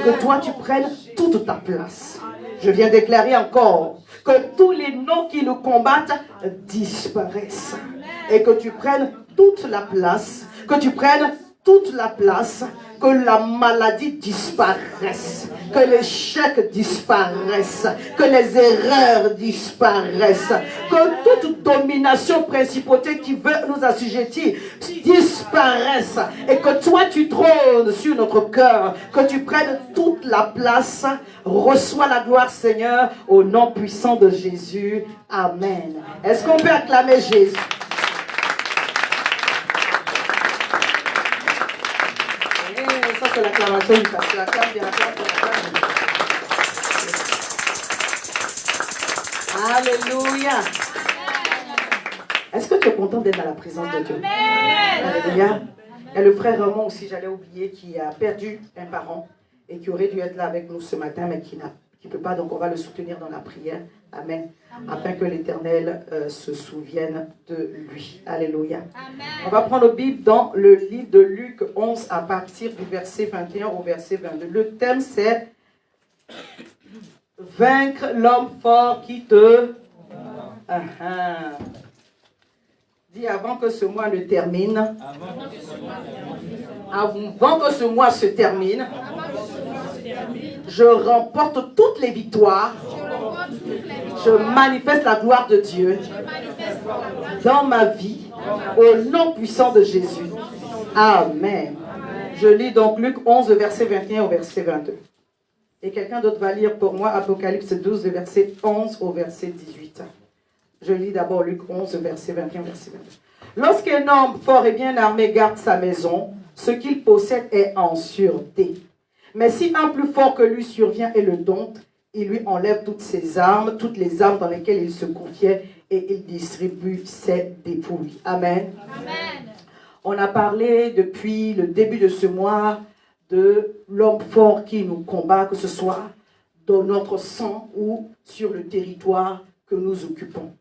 que toi tu prennes toute ta place. Je viens déclarer encore que tous les noms qui nous combattent disparaissent. Et que tu prennes toute la place, que tu prennes toute la place, que la maladie disparaisse, que l'échec disparaisse, que les erreurs disparaissent, que toute domination, principauté qui veut nous assujettir disparaisse, et que toi tu trônes sur notre cœur, que tu prennes toute la place. Reçois la gloire, Seigneur, au nom puissant de Jésus. Amen. Est-ce qu'on peut acclamer Jésus? C'est l'acclamation du pasteur. Acclame bien, acclame. Alléluia. Est-ce que tu es content d'être dans la présence de Dieu? Alléluia. Il y a le frère Raymond aussi, j'allais oublier, qui a perdu un parent et qui aurait dû être là avec nous ce matin, mais qui ne peut pas. Donc on va le soutenir dans la prière. Amen. Afin que l'Éternel se souvienne de lui. Alléluia. Amen. On va prendre la Bible dans le livre de Luc 11 à partir du verset 21 au verset 22. Le thème c'est vaincre l'homme fort qui te... Dis avant que ce mois ne termine. Avant que ce mois se termine. Je remporte toutes les victoires. Je manifeste la gloire de Dieu dans ma vie au nom puissant de Jésus. Amen. Je lis donc Luc 11, verset 21 au verset 22. Et quelqu'un d'autre va lire pour moi Apocalypse 12, verset 11 au verset 18. Je lis d'abord Luc 11, verset 21 au verset 22. Lorsqu'un homme fort et bien armé garde sa maison, ce qu'il possède est en sûreté. Mais si un plus fort que lui survient et le dompte, il lui enlève toutes ses armes, toutes les armes dans lesquelles il se confiait, et il distribue ses dépouilles. Amen. Amen. On a parlé depuis le début de ce mois de l'homme fort qui nous combat, que ce soit dans notre sang ou sur le territoire que nous occupons.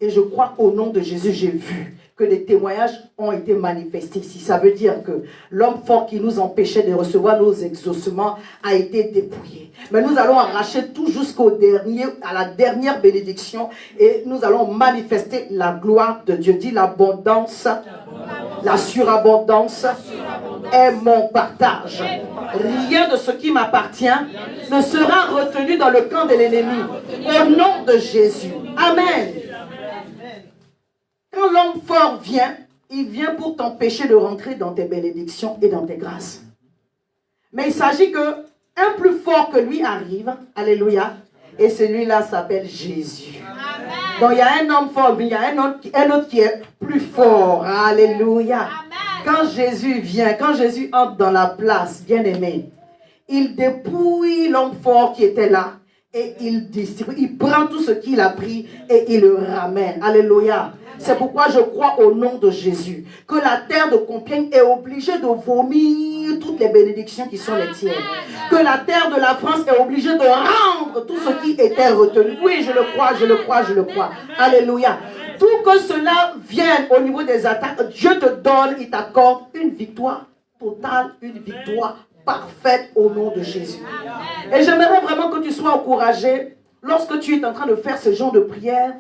Et je crois qu'au nom de Jésus, j'ai vu que les témoignages ont été manifestés ici. Ça veut dire que l'homme fort qui nous empêchait de recevoir nos exaucements a été dépouillé. Mais nous allons arracher tout à la dernière bénédiction et nous allons manifester la gloire de Dieu. Dit l'abondance, la surabondance est mon partage. Rien de ce qui m'appartient ne sera retenu dans le camp de l'ennemi. Au nom de Jésus. Amen. Quand l'homme fort vient, il vient pour t'empêcher de rentrer dans tes bénédictions et dans tes grâces. Mais il s'agit qu'un plus fort que lui arrive, alléluia, et celui-là s'appelle Jésus. Amen. Donc il y a un homme fort, mais il y a un autre qui est plus fort, alléluia. Amen. Quand Jésus vient, quand Jésus entre dans la place, bien-aimé, il dépouille l'homme fort qui était là, et il distribue, il prend tout ce qu'il a pris et il le ramène, alléluia. C'est pourquoi je crois au nom de Jésus que la terre de Compiègne est obligée de vomir toutes les bénédictions qui sont les tiennes. Que la terre de la France est obligée de rendre tout ce qui était retenu. Oui, je le crois, je le crois, je le crois. Alléluia. Tout que cela vienne au niveau des attaques, Dieu te donne, il t'accorde une victoire totale, une victoire parfaite au nom de Jésus. Et j'aimerais vraiment que tu sois encouragé lorsque tu es en train de faire ce genre de prière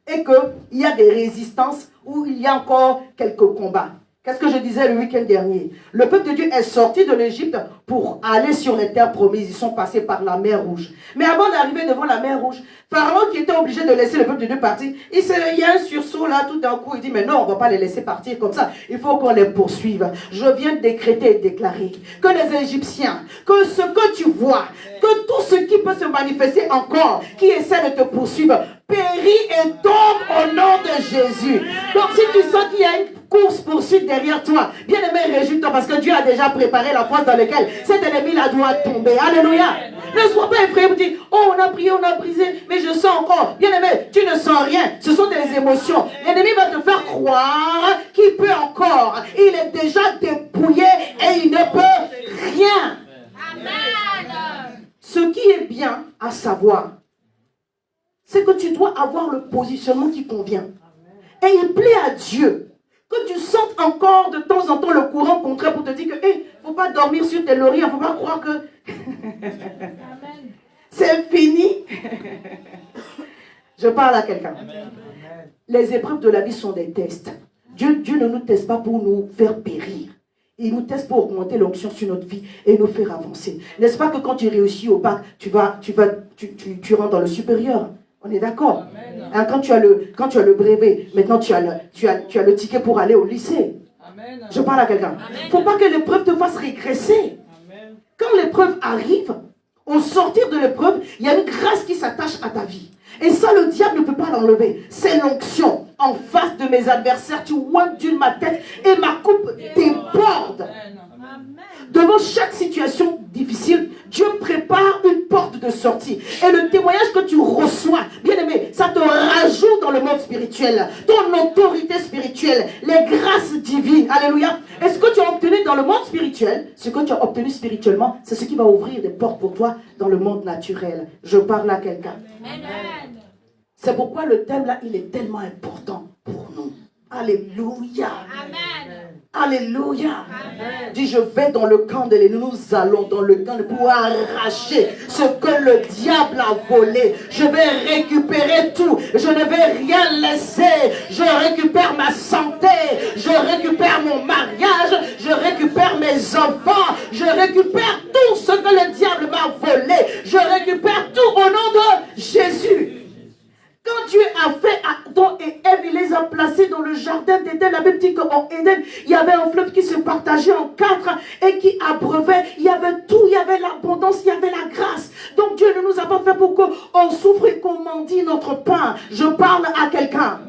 et qu'il y a des résistances ou il y a encore quelques combats. Qu'est-ce que je disais le week-end dernier? Le peuple de Dieu est sorti de l'Égypte pour aller sur les terres promises. Ils sont passés par la mer Rouge. Mais avant d'arriver devant la mer Rouge, Pharaon qui était obligé de laisser le peuple de Dieu partir, il y a un sursaut là tout d'un coup. Il dit, mais non, on ne va pas les laisser partir comme ça. Il faut qu'on les poursuive. Je viens de décréter et déclarer que les Égyptiens, que ce que tu vois, que tout ce qui peut se manifester encore, qui essaie de te poursuivre, périt et tombe au nom de Jésus. Donc si tu sens qu'il y a une course-poursuite derrière toi, bien aimé, réjouis-toi parce que Dieu a déjà préparé la force dans laquelle cet ennemi-là doit tomber. Alléluia. Ne sois pas effrayé pour dire, oh on a prié, on a brisé, mais je sens encore. Bien aimé, tu ne sens rien. Ce sont des émotions. L'ennemi va te faire croire qu'il peut encore. Il est déjà dépouillé et il ne peut rien. Amen. Ce qui est bien à savoir, c'est que tu dois avoir le positionnement qui convient. Et il plaît à Dieu que tu sentes encore de temps en temps le courant contraire pour te dire que, il ne faut pas dormir sur tes lauriers, il ne faut pas croire que C'est fini. Je parle à quelqu'un. Les épreuves de la vie sont des tests. Dieu ne nous teste pas pour nous faire périr. Il nous teste pour augmenter l'onction sur notre vie et nous faire avancer. N'est-ce pas que quand tu réussis au bac, tu rentres dans le supérieur? On est d'accord? Hein, quand tu as le brevet, maintenant tu as le ticket pour aller au lycée. Amen. Je parle à quelqu'un. Il ne faut pas que l'épreuve te fasse régresser. Amen. Quand l'épreuve arrive, au sortir de l'épreuve, il y a une grâce qui s'attache à ta vie. Et ça, le diable ne peut pas l'enlever. C'est l'onction. En face de mes adversaires, tu ondules ma tête et ma coupe déborde. Devant chaque situation difficile, Dieu prépare une porte de sortie. Et le témoignage que tu reçois, bien aimé, ça te rajoute dans le monde spirituel. Ton autorité spirituelle, les grâces divines. Alléluia. Et ce que tu as obtenu dans le monde spirituel, ce que tu as obtenu spirituellement, c'est ce qui va ouvrir des portes pour toi dans le monde naturel. Je parle à quelqu'un. C'est pourquoi le thème là, il est tellement important pour nous. Alléluia. Amen. Alléluia. Amen. Dis, je vais dans le camp de l'ennemi. Nous allons dans le camp pour arracher ce que le diable a volé. Je vais récupérer tout. Je ne vais rien laisser. Je récupère ma santé. Je récupère mon mariage. Je récupère mes enfants. Je récupère tout ce que le diable m'a volé. Je récupère tout au nom de Jésus. Quand Dieu a fait Adam et Ève, il les a placés dans le jardin d'Éden. La Bible dit qu'en Éden, il y avait un fleuve qui se partageait en 4 et qui abreuvait. Il y avait tout, il y avait l'abondance, il y avait la grâce. Donc Dieu ne nous a pas fait pour qu'on souffre et qu'on mendie notre pain. Je parle à quelqu'un.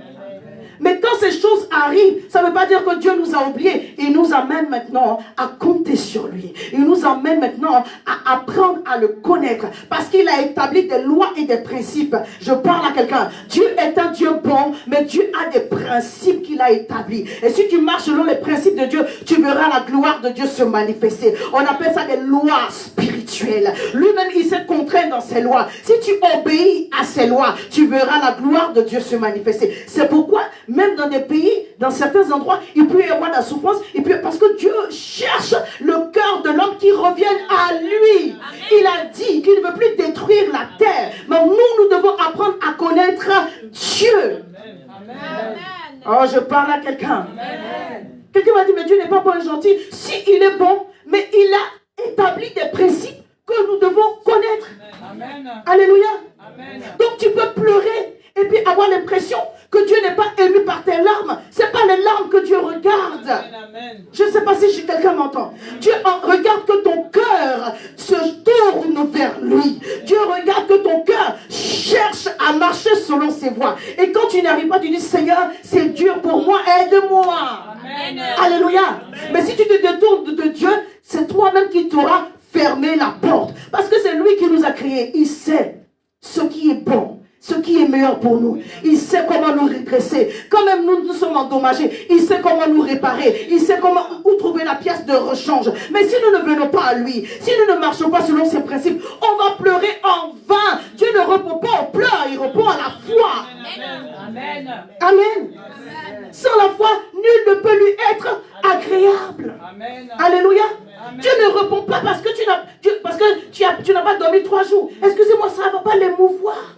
Mais quand ces choses arrivent, ça ne veut pas dire que Dieu nous a oubliés. Il nous amène maintenant à compter sur lui. Il nous amène maintenant à apprendre à le connaître. Parce qu'il a établi des lois et des principes. Je parle à quelqu'un. Dieu est un Dieu bon, mais Dieu a des principes qu'il a établis. Et si tu marches selon les principes de Dieu, tu verras la gloire de Dieu se manifester. On appelle ça des lois spirituelles. Lui-même, il s'est contraint dans ses lois. Si tu obéis à ses lois, tu verras la gloire de Dieu se manifester. C'est pourquoi même dans des pays, dans certains endroits, il peut y avoir de la souffrance. Parce que Dieu cherche le cœur de l'homme qui revienne à lui. Amen. Il a dit qu'il ne veut plus détruire la terre. Mais nous devons apprendre à connaître Dieu. Amen. Oh, je parle à quelqu'un. Quelqu'un m'a dit, mais Dieu n'est pas bon et gentil. Si, il est bon, mais il a établi des principes que nous devons connaître. Amen. Alléluia. Amen. Donc tu peux pleurer et puis avoir l'impression que Dieu n'est pas ému par tes larmes. Ce n'est pas les larmes que Dieu regarde. Amen. Je ne sais pas si quelqu'un m'entend. Dieu regarde que ton cœur se tourne vers lui. Dieu regarde que ton cœur cherche à marcher selon ses voies. Et quand tu n'y arrives pas, tu dis, Seigneur, c'est dur pour moi, aide-moi. Amen. Alléluia. Amen. Mais si tu te détournes de Dieu, c'est toi-même qui t'auras fermé la porte. Parce que c'est lui qui nous a créés. Il sait ce qui est bon, ce qui est meilleur pour nous. Il sait comment nous redresser. Quand même nous sommes endommagés, il sait comment nous réparer. Il sait où trouver la pièce de rechange. Mais si nous ne venons pas à lui, si nous ne marchons pas selon ses principes, on va pleurer en vain. Dieu ne répond pas aux pleurs, il répond à la foi. Amen. Amen. Sans la foi, nul ne peut lui être agréable. Amen. Alléluia. Amen. Dieu ne répond pas parce que tu n'as pas dormi 3 jours. Excusez-moi, ça ne va pas l'émouvoir.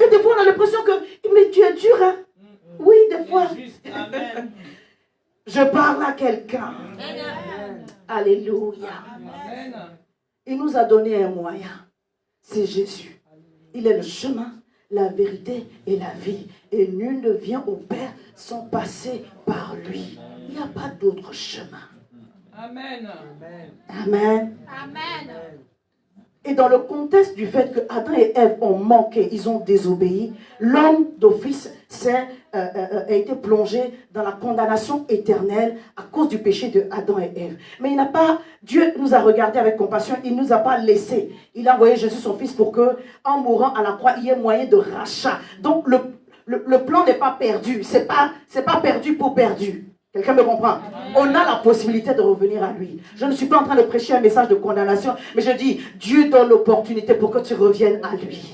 Et des fois, on a l'impression que, mais tu es dur, hein? Oui, des fois. Je parle à quelqu'un. Alléluia. Amen. Il nous a donné un moyen. C'est Jésus. Il est le chemin, la vérité et la vie. Et nul ne vient au Père sans passer par lui. Il n'y a pas d'autre chemin. Amen. Amen. Amen. Et dans le contexte du fait que Adam et Ève ont manqué, ils ont désobéi, l'homme d'office a été plongé dans la condamnation éternelle à cause du péché de Adam et Ève. Mais Dieu nous a regardé avec compassion, il ne nous a pas laissé. Il a envoyé Jésus son fils pour que, en mourant à la croix, il y ait moyen de rachat. Donc le plan n'est pas perdu, c'est pas perdu pour perdu. Quelqu'un me comprend? On a la possibilité de revenir à lui. Je ne suis pas en train de prêcher un message de condamnation, mais je dis, Dieu donne l'opportunité pour que tu reviennes à lui.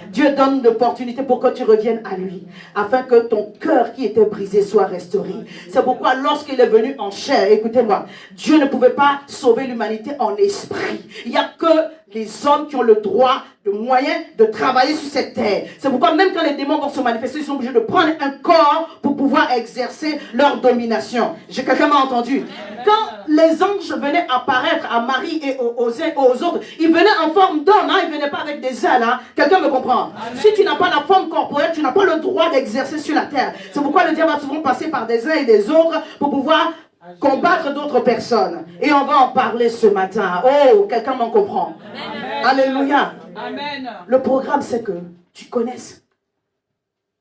Dieu donne l'opportunité pour que tu reviennes à lui, afin que ton cœur qui était brisé soit restauré. C'est pourquoi lorsqu'il est venu en chair, écoutez-moi, Dieu ne pouvait pas sauver l'humanité en esprit. Il n'y a que les hommes qui ont le droit, le moyen de travailler sur cette terre. C'est pourquoi même quand les démons vont se manifester, ils sont obligés de prendre un corps pour pouvoir exercer leur domination. Quelqu'un m'a entendu? Quand les anges venaient apparaître à Marie et aux uns aux autres, ils venaient en forme d'homme, hein, ils ne venaient pas avec des ailes. Hein. Quelqu'un me comprend? Amen. Si tu n'as pas la forme corporelle, tu n'as pas le droit d'exercer sur la terre. C'est pourquoi le diable va souvent passer par des uns et des autres pour pouvoir combattre d'autres personnes. Et on va en parler ce matin. Oh, quelqu'un m'en comprend? Amen. Alléluia. Amen. Le programme, c'est que tu connaisses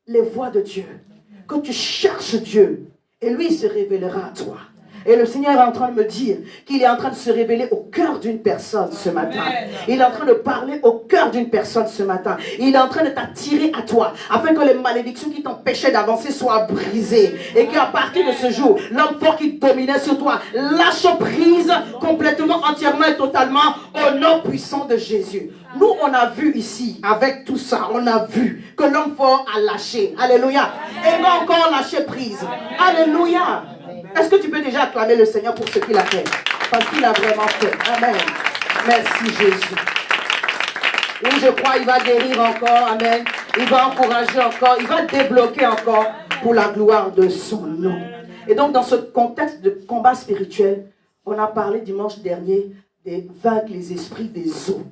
les voies de Dieu, que tu cherches Dieu, et lui, il se révélera à toi. Et le Seigneur est en train de me dire qu'il est en train de se révéler au cœur d'une personne ce matin. Il est en train de parler au cœur d'une personne ce matin. Il est en train de t'attirer à toi, afin que les malédictions qui t'empêchaient d'avancer soient brisées. Et qu'à partir de ce jour, l'homme fort qui dominait sur toi lâche prise complètement, entièrement et totalement au nom puissant de Jésus. Nous, on a vu ici, avec tout ça, on a vu que l'homme fort a lâché. Alléluia. Et il va encore lâcher prise. Alléluia. Est-ce que tu peux déjà acclamer le Seigneur pour ce qu'il a fait? Parce qu'il a vraiment fait. Amen. Merci Jésus. Oui, je crois qu'il va guérir encore. Amen. Il va encourager encore. Il va débloquer encore pour la gloire de son nom. Et donc, dans ce contexte de combat spirituel, on a parlé dimanche dernier de vaincre les esprits des eaux.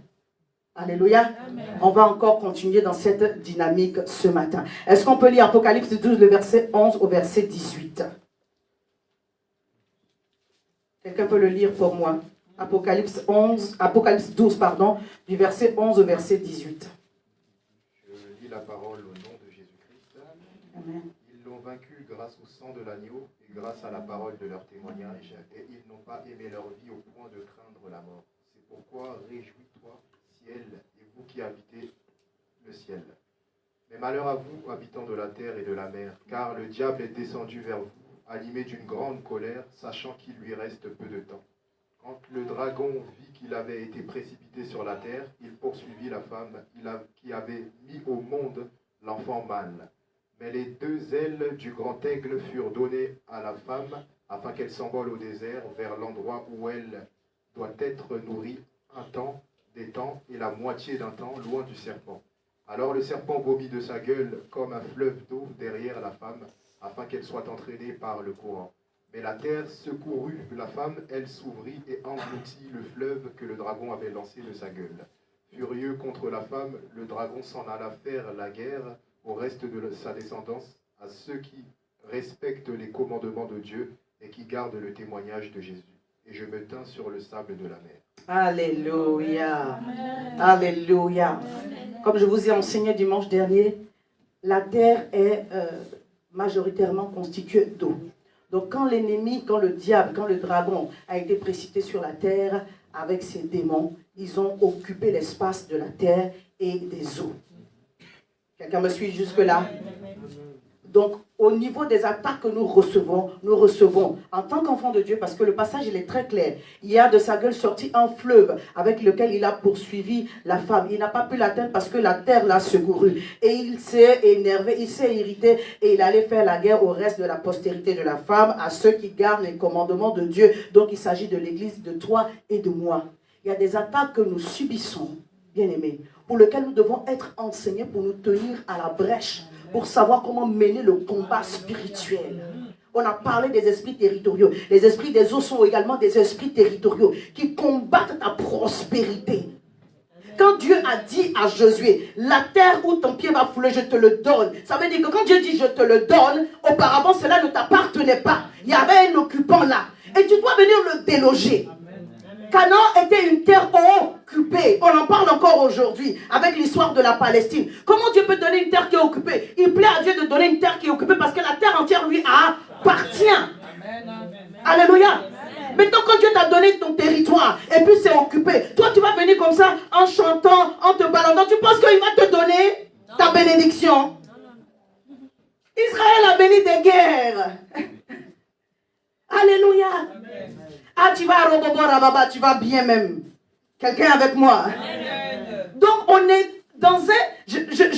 Alléluia. Amen. On va encore continuer dans cette dynamique ce matin. Est-ce qu'on peut lire Apocalypse 12, le verset 11 au verset 18? Quelqu'un peut le lire pour moi. Apocalypse 12, du verset 11 au verset 18. Je lis la parole au nom de Jésus-Christ. Amen. Ils l'ont vaincu grâce au sang de l'agneau et grâce à la parole de leur témoignage, et ils n'ont pas aimé leur vie au point de craindre la mort. C'est pourquoi réjouis-toi, ciel, et vous qui habitez le ciel. Mais malheur à vous, habitants de la terre et de la mer, car le diable est descendu vers vous, animé d'une grande colère, sachant qu'il lui reste peu de temps. Quand le dragon vit qu'il avait été précipité sur la terre, il poursuivit la femme qui avait mis au monde l'enfant mâle. Mais les deux ailes du grand aigle furent données à la femme, afin qu'elle s'envole au désert vers l'endroit où elle doit être nourrie un temps, des temps, et la moitié d'un temps, loin du serpent. Alors le serpent vomit de sa gueule comme un fleuve d'eau derrière la femme, afin qu'elle soit entraînée par le courant. Mais la terre secourut la femme, elle s'ouvrit et engloutit le fleuve que le dragon avait lancé de sa gueule. Furieux contre la femme, le dragon s'en alla faire la guerre au reste de sa descendance, à ceux qui respectent les commandements de Dieu et qui gardent le témoignage de Jésus. Et je me tins sur le sable de la mer. Alléluia. Alléluia. Comme je vous ai enseigné dimanche dernier, la terre est majoritairement constituée d'eau. Donc quand l'ennemi, quand le diable, quand le dragon a été précipité sur la terre avec ses démons, ils ont occupé l'espace de la terre et des eaux. Quelqu'un me suit jusque-là? Donc, au niveau des attaques que nous recevons en tant qu'enfants de Dieu, parce que le passage, il est très clair. Il y a de sa gueule sorti un fleuve avec lequel il a poursuivi la femme. Il n'a pas pu l'atteindre parce que la terre l'a secouru. Et il s'est énervé, il s'est irrité et il allait faire la guerre au reste de la postérité de la femme, à ceux qui gardent les commandements de Dieu. Donc, il s'agit de l'église, de toi et de moi. Il y a des attaques que nous subissons, bien aimés, pour lesquelles nous devons être enseignés pour nous tenir à la brèche, pour savoir comment mener le combat spirituel. On a parlé des esprits territoriaux. Les esprits des eaux sont également des esprits territoriaux qui combattent ta prospérité. Quand Dieu a dit à Josué, la terre où ton pied va fouler, je te le donne. Ça veut dire que quand Dieu dit je te le donne, auparavant cela ne t'appartenait pas. Il y avait un occupant là. Et tu dois venir le déloger. Canaan était une terre occupée. On en parle encore aujourd'hui avec l'histoire de la Palestine. Comment Dieu peut donner une terre qui est occupée? Il plaît à Dieu de donner une terre qui est occupée parce que la terre entière lui appartient. Alléluia. Maintenant, quand Dieu t'a donné ton territoire et puis c'est occupé, toi tu vas venir comme ça en chantant, en te baladant. Tu penses qu'il va te donner ta bénédiction? Israël a béni des guerres. Alléluia. Ah, tu vas à Robobo Rababa, tu vas bien même. Quelqu'un avec moi? Amen. Donc, on est dans un... Je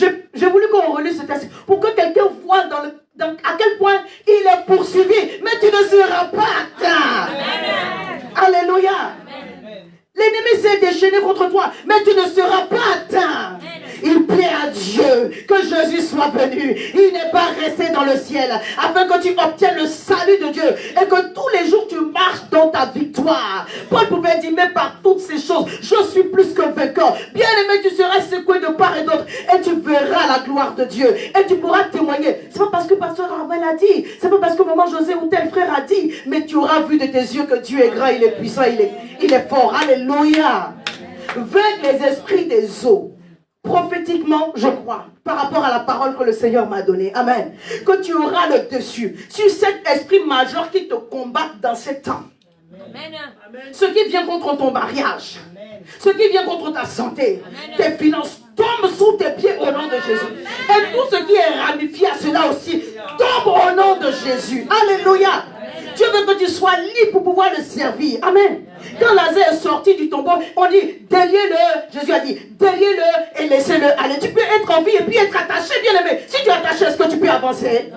ne sera pas atteint. Il plaît à Dieu que Jésus soit venu. Il n'est pas resté dans le ciel afin que tu obtiennes le salut de Dieu et que tous les jours tu marches dans ta victoire. Paul pouvait dire, mais par toutes ces choses, je suis plus que vainqueur. Bien aimé, tu seras secoué de part et d'autre et tu verras la gloire de Dieu et tu pourras témoigner. C'est pas parce que pasteur Armel a dit, c'est pas parce que maman José ou tel frère a dit, mais tu auras vu de tes yeux que Dieu est grand, il est puissant, il est fort. Alléluia. Vainc les esprits des eaux. Prophétiquement, je crois, par rapport à la parole que le Seigneur m'a donnée. Amen. Que tu auras le dessus sur cet esprit majeur qui te combat dans ces temps. Amen. Ce qui vient contre ton mariage, amen, ce qui vient contre ta santé, amen, tes finances tombent sous tes pieds au nom de Jésus. Et tout ce qui est ramifié à cela aussi tombe au nom de Jésus. Alléluia. Dieu veut que tu sois libre pour pouvoir le servir. Amen. Quand Lazare est sorti du tombeau, on dit déliez-le. Jésus a dit déliez-le et laissez-le aller. Tu peux être en vie et puis être attaché, bien aimé. Si tu es attaché, est-ce que tu peux avancer?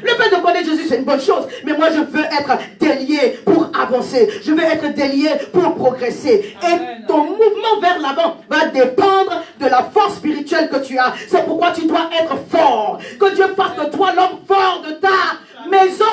Le fait de connaître Jésus, c'est une bonne chose. Mais moi, je veux être délié pour avancer. Je veux être délié pour progresser. Et ton mouvement vers l'avant va dépendre de la force spirituelle que tu as. C'est pourquoi tu dois être fort. Que Dieu fasse de toi l'homme fort de ta maison,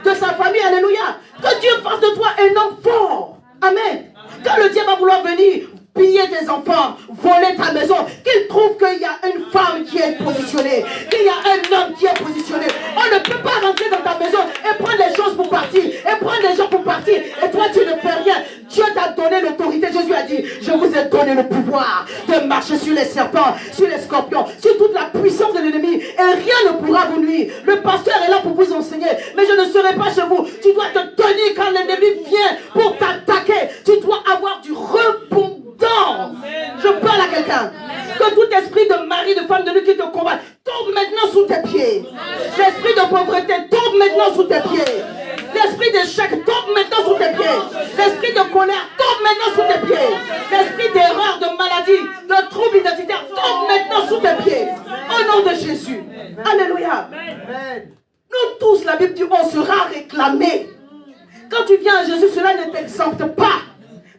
de ta famille. Alléluia. Que Dieu fasse de toi un homme fort. Amen. Quand le diable va vouloir venir piller tes enfants, voler ta maison, qu'il trouve qu'il y a une femme qui est positionnée, qu'il y a un homme qui est positionné. On ne peut pas rentrer dans ta maison et prendre les choses pour partir, et prendre les gens pour partir, et toi tu ne fais rien. Dieu t'a donné l'autorité. Jésus a dit, je vous ai donné le pouvoir de marcher sur les serpents, sur les scorpions, sur toute la puissance de l'ennemi, et rien ne pourra vous nuire. Le pasteur est là pour vous enseigner, mais je ne serai pas chez vous. Tu dois te tenir quand l'ennemi vient pour t'attaquer. Tu dois avoir du rebond. Je parle à quelqu'un. Que tout esprit de mari, de femme de Dieu qui te combat tombe maintenant sous tes pieds. L'esprit de pauvreté tombe maintenant sous tes pieds. L'esprit d'échec tombe maintenant sous tes pieds. L'esprit de colère tombe maintenant sous tes pieds. L'esprit d'erreur, de maladie, de trouble identitaire tombe maintenant sous tes pieds. Au nom de Jésus. Alléluia. Nous tous, la Bible dit, on sera réclamés. Quand tu viens à Jésus, cela ne t'exempte pas.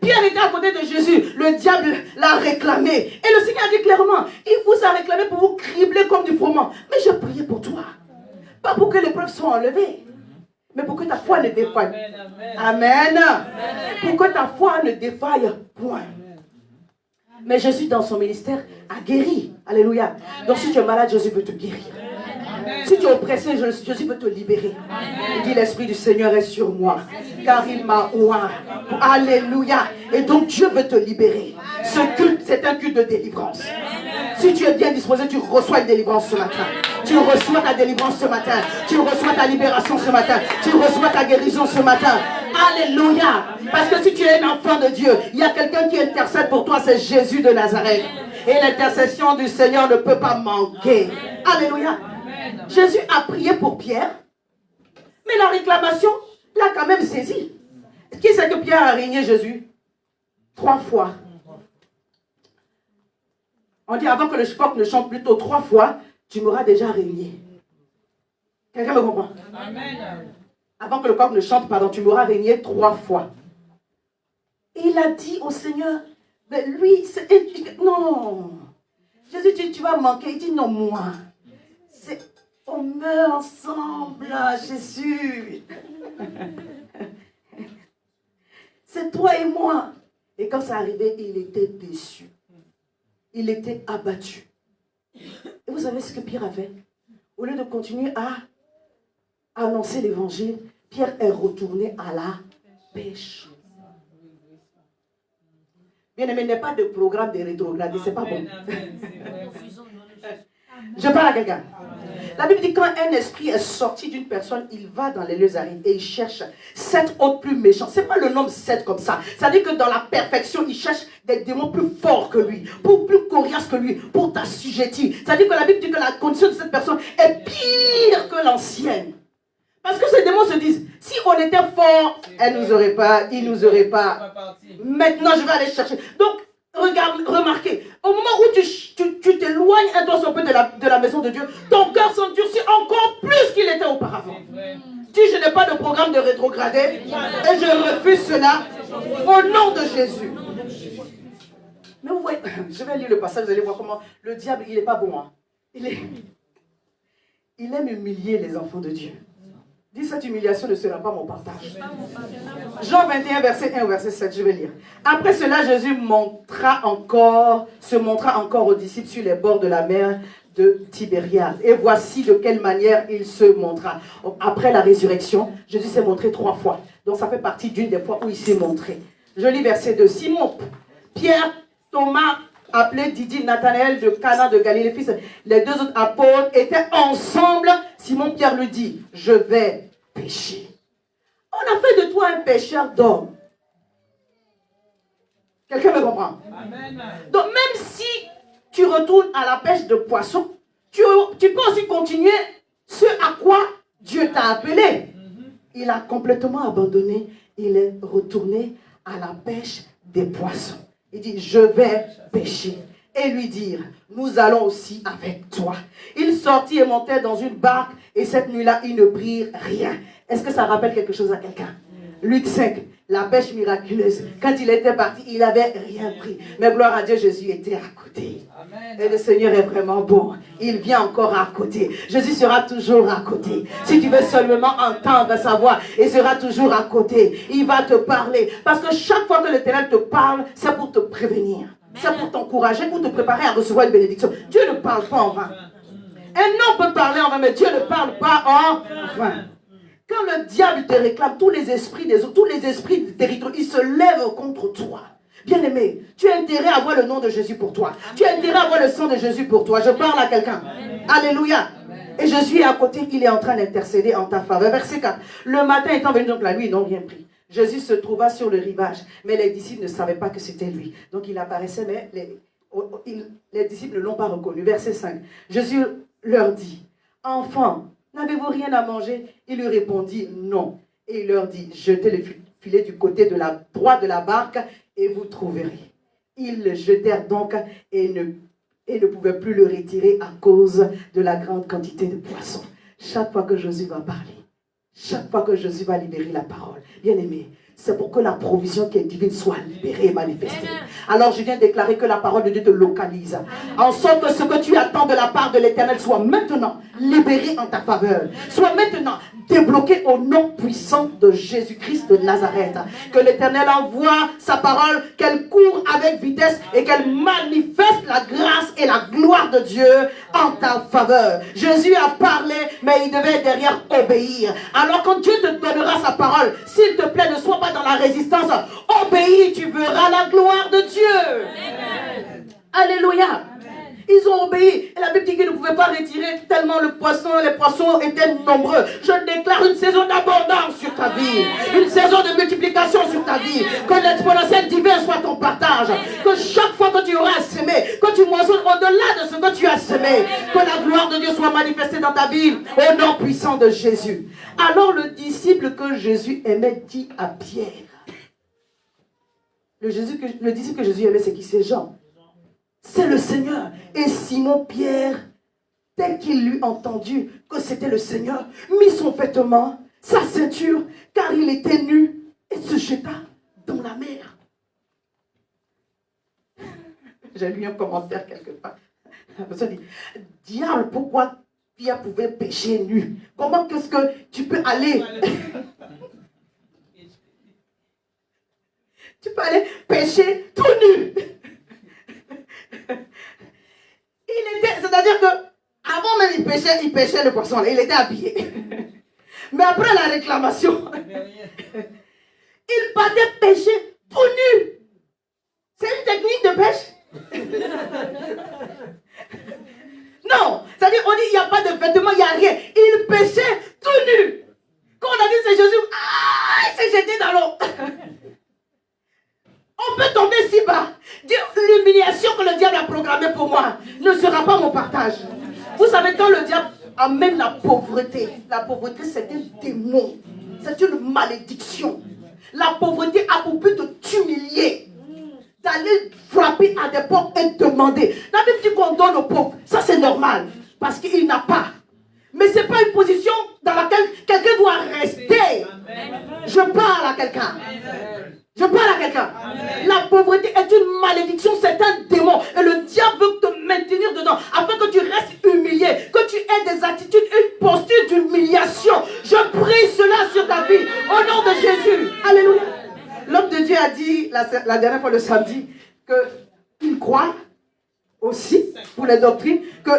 Pierre était à côté de Jésus, le diable l'a réclamé. Et le Seigneur a dit clairement, il vous a réclamé pour vous cribler comme du froment. Mais je priais pour toi. Pas pour que les preuves soient enlevées, mais pour que ta foi ne défaille. Amen. Amen. Pour que ta foi ne défaille point. Mais Jésus dans son ministère a guéri. Alléluia. Donc si tu es malade, Jésus veut te guérir. Si tu es oppressé, Jésus veut te libérer. Il dit, l'Esprit du Seigneur est sur moi, car il m'a oint. Alléluia. Et donc Dieu veut te libérer. Ce culte, c'est un culte de délivrance. Si tu es bien disposé, tu reçois une délivrance ce matin. Tu reçois ta délivrance ce matin. Tu reçois ta libération ce matin. Tu reçois ta guérison ce matin. Alléluia. Parce que si tu es un enfant de Dieu, il y a quelqu'un qui intercède pour toi, c'est Jésus de Nazareth. Et l'intercession du Seigneur ne peut pas manquer. Alléluia. Jésus a prié pour Pierre, mais la réclamation l'a quand même saisi. Qui c'est que Pierre a régné Jésus? 3 fois. On dit avant que le coq ne chante plutôt 3 fois, tu m'auras déjà régné. Quelqu'un me comprend? Amen. Avant que le coq ne chante, pardon, tu m'auras régné 3 fois. Et il a dit au Seigneur, mais lui, non. Jésus, tu vas manquer. Il dit non, moi. On meurt ensemble, Jésus. C'est toi et moi. Et quand ça arrivait, il était déçu. Il était abattu. Et vous savez ce que Pierre a fait? Au lieu de continuer à annoncer l'évangile, Pierre est retourné à la pêche. Bien aimé, il n'y a pas de programme de rétrogradé, c'est pas bon. Je parle à quelqu'un. La Bible dit quand un esprit est sorti d'une personne, il va dans les lieux arides et il cherche 7 autres plus méchants. Ce n'est pas le nombre 7 comme ça. Ça veut dire que dans la perfection, il cherche des démons plus forts que lui, plus coriaces que lui, pour t'assujettir. Ça veut dire que la Bible dit que la condition de cette personne est pire que l'ancienne. Parce que ces démons se disent, si on était fort, elle nous aurait pas, il nous aurait pas. Maintenant, je vais aller chercher. Donc, remarquez, au moment où tu t'éloignes un peu de la maison de Dieu, ton cœur s'endurcit encore plus qu'il était auparavant. Dis, je n'ai pas de programme de rétrogradé et je refuse cela au nom de Jésus. Mais vous voyez, je vais lire le passage, vous allez voir comment le diable, il n'est pas bon. Hein. Il aime humilier les enfants de Dieu. Dis, cette humiliation ne sera pas mon partage. Jean 21, verset 1 au verset 7, je vais lire. Après cela, Jésus se montra encore aux disciples sur les bords de la mer de Tibériade. Et voici de quelle manière il se montra. Après la résurrection, Jésus s'est montré 3 fois. Donc ça fait partie d'une des fois où il s'est montré. Je lis verset 2. Simon, Pierre, Thomas, appelé Didi, Nathanaël de Cana de Galilée, fils, les 2 autres apôtres étaient ensemble. Simon Pierre lui dit, je vais pêcher. On a fait de toi un pêcheur d'hommes. Quelqu'un me comprend? Amen. Donc même si tu retournes à la pêche de poissons, tu peux aussi continuer ce à quoi Dieu t'a appelé. Il a complètement abandonné. Il est retourné à la pêche des poissons. Il dit, je vais pêcher. Et lui dire, nous allons aussi avec toi. Il sortit et montait dans une barque. Et cette nuit-là, ils ne prirent rien. Est-ce que ça rappelle quelque chose à quelqu'un? Luc 5, la pêche miraculeuse. Quand il était parti, il n'avait rien pris. Mais gloire à Dieu, Jésus était à côté. Amen. Et le Seigneur est vraiment bon. Il vient encore à côté. Jésus sera toujours à côté. Si tu veux seulement entendre sa voix, il sera toujours à côté. Il va te parler. Parce que chaque fois que l'Éternel te parle, c'est pour te prévenir. C'est pour t'encourager, pour te préparer à recevoir une bénédiction. Dieu ne parle pas en vain. Un homme peut parler en vain, mais Dieu ne parle pas en vain. Quand le diable te réclame, tous les esprits du territoire, ils se lèvent contre toi. Bien-aimé, tu as intérêt à avoir le nom de Jésus pour toi. Tu as intérêt à avoir le sang de Jésus pour toi. Je parle à quelqu'un. Alléluia. Et Jésus est à côté, il est en train d'intercéder en ta faveur. Verset 4. Le matin étant venu, donc la nuit, ils n'ont rien pris. Jésus se trouva sur le rivage, mais les disciples ne savaient pas que c'était lui. Donc il apparaissait, mais les disciples ne l'ont pas reconnu. Verset 5. Jésus leur dit, enfants, n'avez-vous rien à manger? Il lui répondit, non. Et il leur dit, jetez le filet du côté de la droite de la barque et vous trouverez. Ils le jetèrent donc et ne pouvaient plus le retirer à cause de la grande quantité de poissons. Chaque fois que Jésus va parler, chaque fois que Jésus va libérer la parole, bien aimé, c'est pour que la provision qui est divine soit libérée et manifestée. Alors je viens déclarer que la parole de Dieu te localise. En sorte que ce que tu attends de la part de l'Éternel soit maintenant libéré en ta faveur. Soit maintenant débloqué au nom puissant de Jésus-Christ de Nazareth. Que l'Éternel envoie sa parole, qu'elle court avec vitesse et qu'elle manifeste la grâce et la gloire de Dieu en ta faveur. Jésus a parlé, mais il devait derrière obéir. Alors quand Dieu te donnera sa parole, s'il te plaît, ne sois pas dans la résistance. Obéis, tu verras la gloire de Dieu. Amen. Alléluia. Ils ont obéi. Et la Bible dit qu'ils ne pouvaient pas retirer tellement les poissons étaient nombreux. Je déclare une saison d'abondance sur ta vie. Une saison de multiplication sur ta vie. Que l'exponentiel divin soit ton partage. Que chaque fois que tu auras à semer, que tu moissonnes au-delà de ce que tu as semé. Que la gloire de Dieu soit manifestée dans ta vie. Au nom puissant de Jésus. Alors le disciple que Jésus aimait dit à Pierre. Le disciple que Jésus aimait, c'est qui? C'est Jean. C'est le Seigneur. Et Simon-Pierre, dès qu'il eut entendu que c'était le Seigneur, mit son vêtement, sa ceinture, car il était nu, et se jeta dans la mer. J'ai lu un commentaire quelque part. La personne dit, diable, pourquoi Pierre pouvait pêcher nu? Comment qu'est-ce que tu peux aller? Tu peux aller pêcher tout nu. C'est-à-dire que avant même il pêchait le poisson, il était habillé. Mais après la réclamation, il partait pêcher tout nu. C'est une technique de pêche. Non, c'est-à-dire on dit il n'y a pas de vêtements, il n'y a rien. Il pêchait tout nu. Quand on a dit c'est Jésus, il s'est jeté dans l'eau. On peut tomber si bas. L'humiliation que le diable a programmée pour moi ne sera pas mon partage. Vous savez, quand le diable amène la pauvreté c'est un démon. C'est une malédiction. La pauvreté a pour but de t'humilier. D'aller frapper à des portes et demander. La Bible dit qu'on donne aux pauvres. Ça c'est normal. Parce qu'il n'a pas. Mais ce n'est pas une position dans laquelle quelqu'un doit rester. Je parle à quelqu'un. Je parle à quelqu'un. La pauvreté est une malédiction, c'est un démon. Et le diable veut te maintenir dedans afin que tu restes humilié, que tu aies des attitudes, une posture d'humiliation. Je prie cela sur ta vie au nom de Jésus. Alléluia. L'homme de Dieu a dit la dernière fois le samedi qu'il croit aussi pour les doctrines que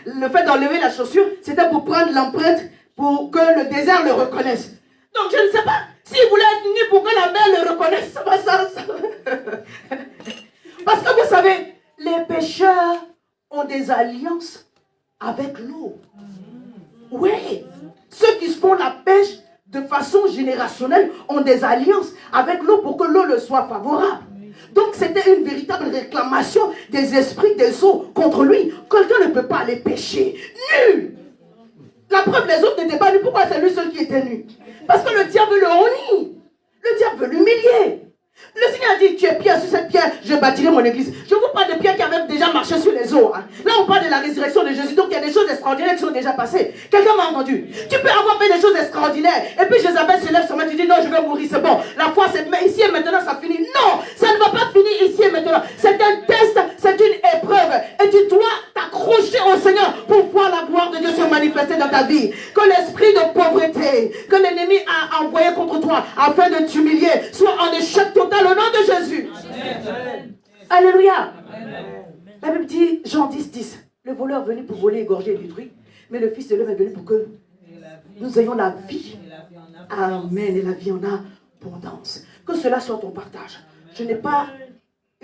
le fait d'enlever la chaussure, c'était pour prendre l'empreinte pour que le désert le reconnaisse. Donc je ne sais pas. S'il voulait être nu pour que la mer le reconnaisse, ça va ça. Parce que vous savez, les pécheurs ont des alliances avec l'eau. Oui. Ceux qui font la pêche de façon générationnelle ont des alliances avec l'eau pour que l'eau le soit favorable. Donc c'était une véritable réclamation des esprits des eaux contre lui. Quelqu'un ne peut pas aller pêcher nu. La preuve, les autres n'étaient pas nus. Pourquoi c'est lui seul qui était nu? Parce que le diable le honnit. Le diable veut l'humilier. Le Seigneur a dit, tu es pierre, sur cette pierre, je bâtirai mon église. Je vous parle de pierre qui avait déjà marché sur les eaux. Hein. Là, on parle de la résurrection de Jésus. Donc, il y a des choses extraordinaires qui sont déjà passées. Quelqu'un m'a entendu. Tu peux avoir fait des choses extraordinaires. Et puis, Jézabel se lève sur moi, tu dis, non, je vais mourir, c'est bon. La foi, c'est ici et maintenant, ça finit. Non, ça ne va pas finir ici et maintenant. C'est un test, c'est une épreuve. Et tu dois t'accrocher au Seigneur pour voir la gloire de Dieu se manifester dans ta vie. Que l'esprit de pauvreté que l'ennemi a envoyé contre toi afin de t'humilier soit en échec total au nom de Jésus. Amen. Alléluia. Amen. La Bible dit, Jean 10:10, le voleur est venu pour voler, égorger et détruire, mais le Fils de l'homme est venu pour que nous ayons la vie. Amen. Et la vie en abondance. Que cela soit ton partage. Je n'ai pas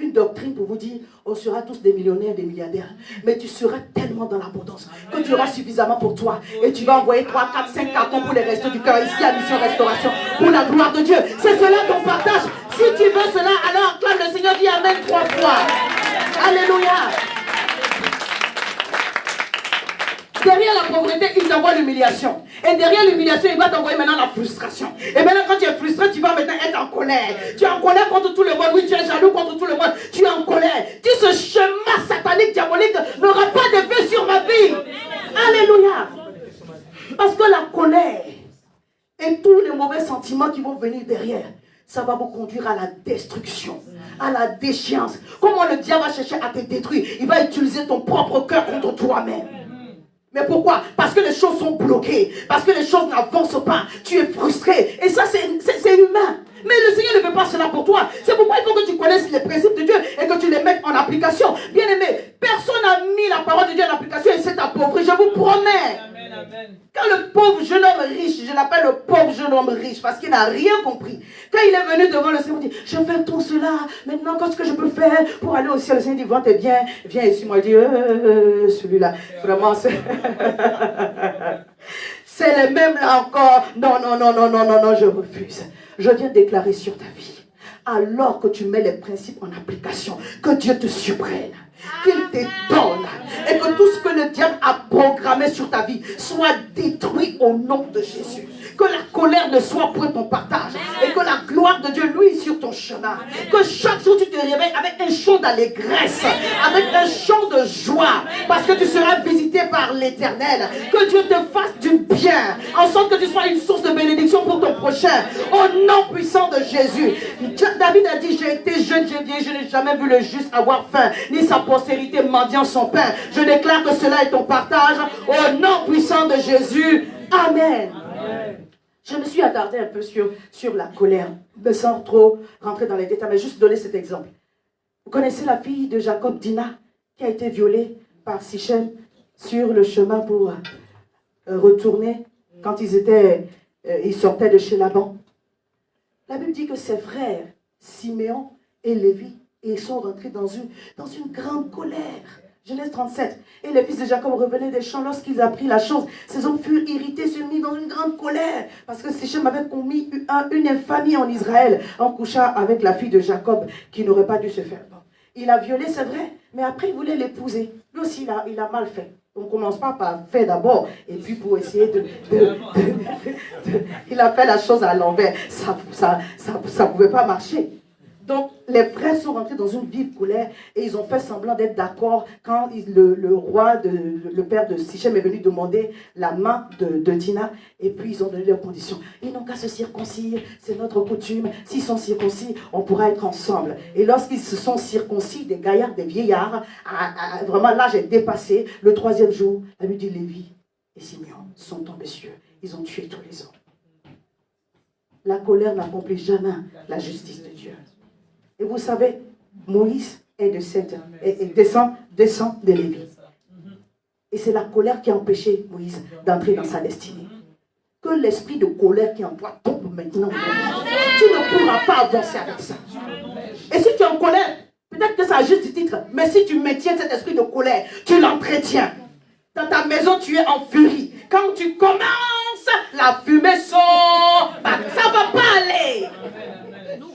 une doctrine pour vous dire, on sera tous des millionnaires, des milliardaires. Mais tu seras tellement dans l'abondance que tu auras suffisamment pour toi. Et tu vas envoyer 3, 4, 5 cartons pour les restos du cœur ici à Mission Restauration. Pour la gloire de Dieu. C'est cela ton partage. Si tu veux cela, alors acclame le Seigneur, dis Amen 3 fois. Alléluia. Derrière la pauvreté, il t'envoie l'humiliation. Et derrière l'humiliation, il va t'envoyer maintenant la frustration. Et maintenant, quand tu es frustré, tu vas maintenant être en colère. Tu es en colère contre tout le monde. Oui, tu es jaloux contre tout le monde. Tu es en colère. Dis, ce chemin satanique, diabolique n'aura pas d'effet sur ma vie. Alléluia. Parce que la colère et tous les mauvais sentiments qui vont venir derrière, ça va vous conduire à la destruction, à la déchéance. Comment le diable va chercher à te détruire? Il va utiliser ton propre cœur contre toi-même. Mais pourquoi? Parce que les choses sont bloquées. Parce que les choses n'avancent pas. Tu es frustré. Et ça, c'est humain. Mais le Seigneur ne veut pas cela pour toi. C'est pourquoi il faut que tu connaisses les principes de Dieu et que tu les mettes en application. Bien aimé, personne n'a mis la parole de Dieu en application et s'est appauvri. Je vous promets. Amen, amen. Quand le pauvre jeune homme riche, je l'appelle le pauvre jeune homme riche parce qu'il n'a rien compris. Quand il est venu devant le Seigneur, il dit, je fais tout cela. Maintenant, qu'est-ce que je peux faire pour aller au ciel? Le Seigneur dit, va, t'es bien. Viens ici. Moi, je dis, celui-là, vraiment, c'est... C'est les mêmes là encore. Non, je refuse. Je viens déclarer sur ta vie, alors que tu mets les principes en application, que Dieu te surprenne, qu'il te donne, et que tout ce que le diable a programmé sur ta vie soit détruit au nom de Jésus. Que la colère ne soit point ton partage, et que la gloire de Dieu luise sur ton chemin. Que chaque jour tu te réveilles avec un chant d'allégresse, avec un chant de joie, parce que tu seras visité par l'Éternel. Que Dieu te fasse du bien, en sorte que tu sois une source de bénédiction pour ton prochain. Au nom puissant de Jésus. David a dit, j'ai été jeune, j'ai vieilli, je n'ai jamais vu le juste avoir faim, ni sa postérité mendiant son pain. Je déclare que cela est ton partage. Au nom puissant de Jésus. Amen. Amen. Je me suis attardée un peu sur la colère, mais sans trop rentrer dans les détails, mais juste donner cet exemple. Vous connaissez la fille de Jacob, Dina, qui a été violée par Sichem sur le chemin pour retourner quand ils sortaient de chez Laban. La Bible dit que ses frères, Siméon et Lévi, ils sont rentrés dans une grande colère. Genèse 37. Et les fils de Jacob revenaient des champs lorsqu'ils apprirent la chose. Ces hommes furent irrités, se mirent dans une grande colère. Parce que Sichem avait commis une infamie en Israël en couchant avec la fille de Jacob qui n'aurait pas dû se faire. Bon. Il a violé, c'est vrai, mais après il voulait l'épouser. Lui aussi, il a mal fait. On ne commence pas par faire d'abord et puis pour essayer il a fait la chose à l'envers. Ça ne pouvait pas marcher. Donc, les frères sont rentrés dans une vive colère et ils ont fait semblant d'être d'accord quand le roi, le père de Sichem est venu demander la main de Dina. Et puis, ils ont donné leurs conditions. Ils n'ont qu'à se circoncire, c'est notre coutume. S'ils sont circoncis, on pourra être ensemble. Et lorsqu'ils se sont circoncis, des gaillards, des vieillards, vraiment l'âge est dépassé. Le 3e jour, la nuit de Lévi et Simeon sont tombés sur eux. Ils ont tué tous les hommes. La colère n'accomplit jamais la justice de Dieu. Et vous savez, Moïse est de Seth et descend de Lévi. Et c'est la colère qui a empêché Moïse d'entrer dans sa destinée. Que l'esprit de colère qui est en toi tombe maintenant. Tu ne pourras pas avancer avec ça. Et si tu es en colère, peut-être que ça a juste titre, mais si tu maintiens cet esprit de colère, tu l'entretiens. Dans ta maison, tu es en furie. Quand tu commences, la fumée sort. Ça ne va pas aller.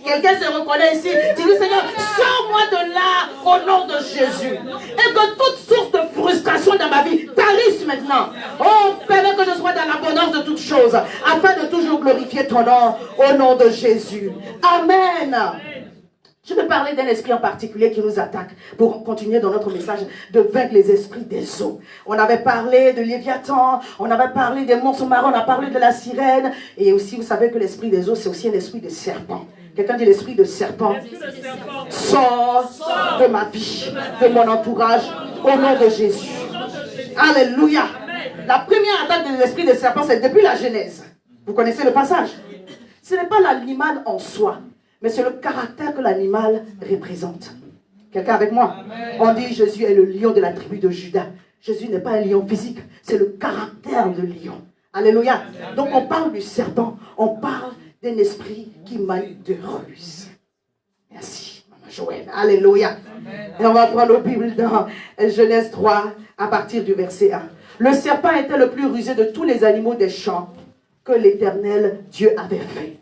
Quelqu'un se reconnaît ici. Tu dis, Seigneur, sors-moi de là au nom de Jésus. Et que toute source de frustration dans ma vie tarisse maintenant. Oh, Père, que je sois dans l'abondance de toutes choses, afin de toujours glorifier ton nom au nom de Jésus. Amen. Je veux parler d'un esprit en particulier qui nous attaque pour continuer dans notre message de vaincre les esprits des eaux. On avait parlé de Léviathan, on avait parlé des monstres marins, on a parlé de la sirène. Et aussi, vous savez que l'esprit des eaux, c'est aussi un esprit de serpent. Quelqu'un dit l'esprit de serpent. Sors de ma vie, de mon entourage, au nom de Jésus. Alléluia. La première attaque de l'esprit de serpent, c'est depuis la Genèse. Vous connaissez le passage? Ce n'est pas l'animal en soi, mais c'est le caractère que l'animal représente. Quelqu'un avec moi? Amen. On dit Jésus est le lion de la tribu de Juda. Jésus n'est pas un lion physique, c'est le caractère de lion. Alléluia. Amen. Donc on parle du serpent, on parle d'un esprit qui manie de ruse. Merci, Maman Joël. Alléluia. Amen. Et on va prendre la Bible dans Genèse 3 à partir du verset 1. Le serpent était le plus rusé de tous les animaux des champs que l'Éternel Dieu avait fait.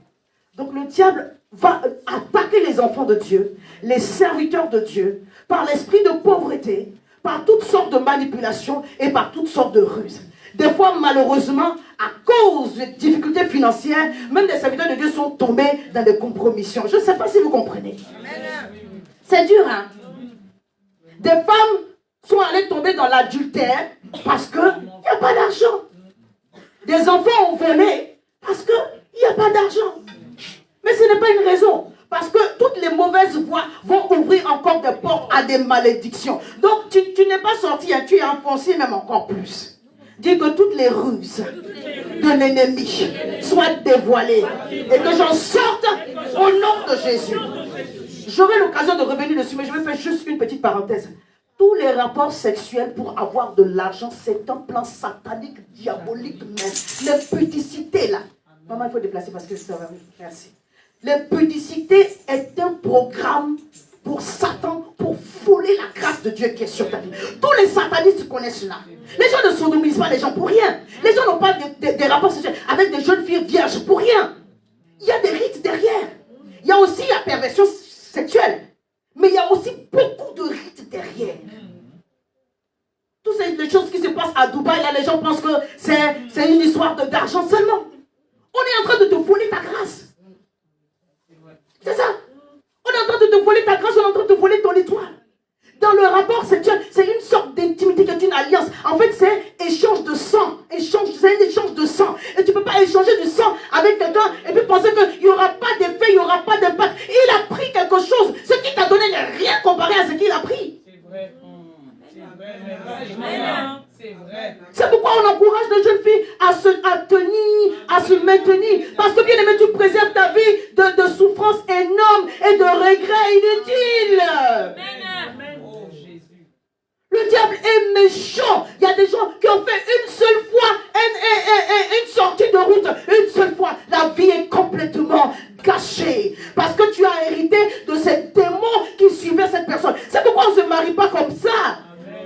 Donc le diable va attaquer les enfants de Dieu, les serviteurs de Dieu, par l'esprit de pauvreté, par toutes sortes de manipulations et par toutes sortes de ruses. Des fois, malheureusement, à cause de difficultés financières, même des serviteurs de Dieu sont tombés dans des compromissions. Je ne sais pas si vous comprenez. C'est dur, hein? Des femmes sont allées tomber dans l'adultère parce qu'il n'y a pas d'argent. Des enfants ont volé parce qu'il n'y a pas d'argent. Mais ce n'est pas une raison. Parce que toutes les mauvaises voies vont ouvrir encore des portes à des malédictions. Donc tu n'es pas sorti, hein, tu es enfoncé même encore plus. Dis que toutes les ruses de l'ennemi soient dévoilées. Et que j'en sorte au nom de Jésus. J'aurai l'occasion de revenir dessus, mais je vais faire juste une petite parenthèse. Tous les rapports sexuels pour avoir de l'argent, c'est un plan satanique, diabolique, mais les pudicités là. Maman, il faut déplacer parce que ça va. Merci. L'impudicité est un programme pour Satan, pour voler la grâce de Dieu qui est sur ta vie. Tous les satanistes connaissent cela. Les gens ne sodomisent pas les gens pour rien. Les gens n'ont pas des rapports sexuels avec des jeunes filles vierges pour rien. Il y a des rites derrière. Il y a aussi la perversion sexuelle. Mais il y a aussi beaucoup de rites derrière. Toutes les choses qui se passent à Dubaï, là, les gens pensent que c'est une histoire d'argent seulement. On est en train de te voler ta grâce. C'est ça. On est en train de te voler ta grâce, on est en train de te voler ton étoile. Dans le rapport sexuel, c'est une sorte d'intimité, qui est une alliance. En fait, c'est échange de sang. C'est un échange de sang. Et tu ne peux pas échanger du sang avec quelqu'un et puis penser qu'il n'y aura pas d'effet, il n'y aura pas d'impact. Il a pris quelque chose. Ce qu'il t'a donné n'est rien comparé à ce qu'il a pris. C'est vrai. C'est vrai. C'est pourquoi on encourage les jeunes filles à tenir, à se maintenir. Parce que bien aimé, tu préserves ta vie de souffrances énormes et de regrets inutiles. Amen. Oh, Jésus. Le diable est méchant. Il y a des gens qui ont fait une seule fois une sortie de route. Une seule fois. La vie est complètement gâchée. Parce que tu as hérité de ces démons qui suivaient cette personne. C'est pourquoi on ne se marie pas comme ça.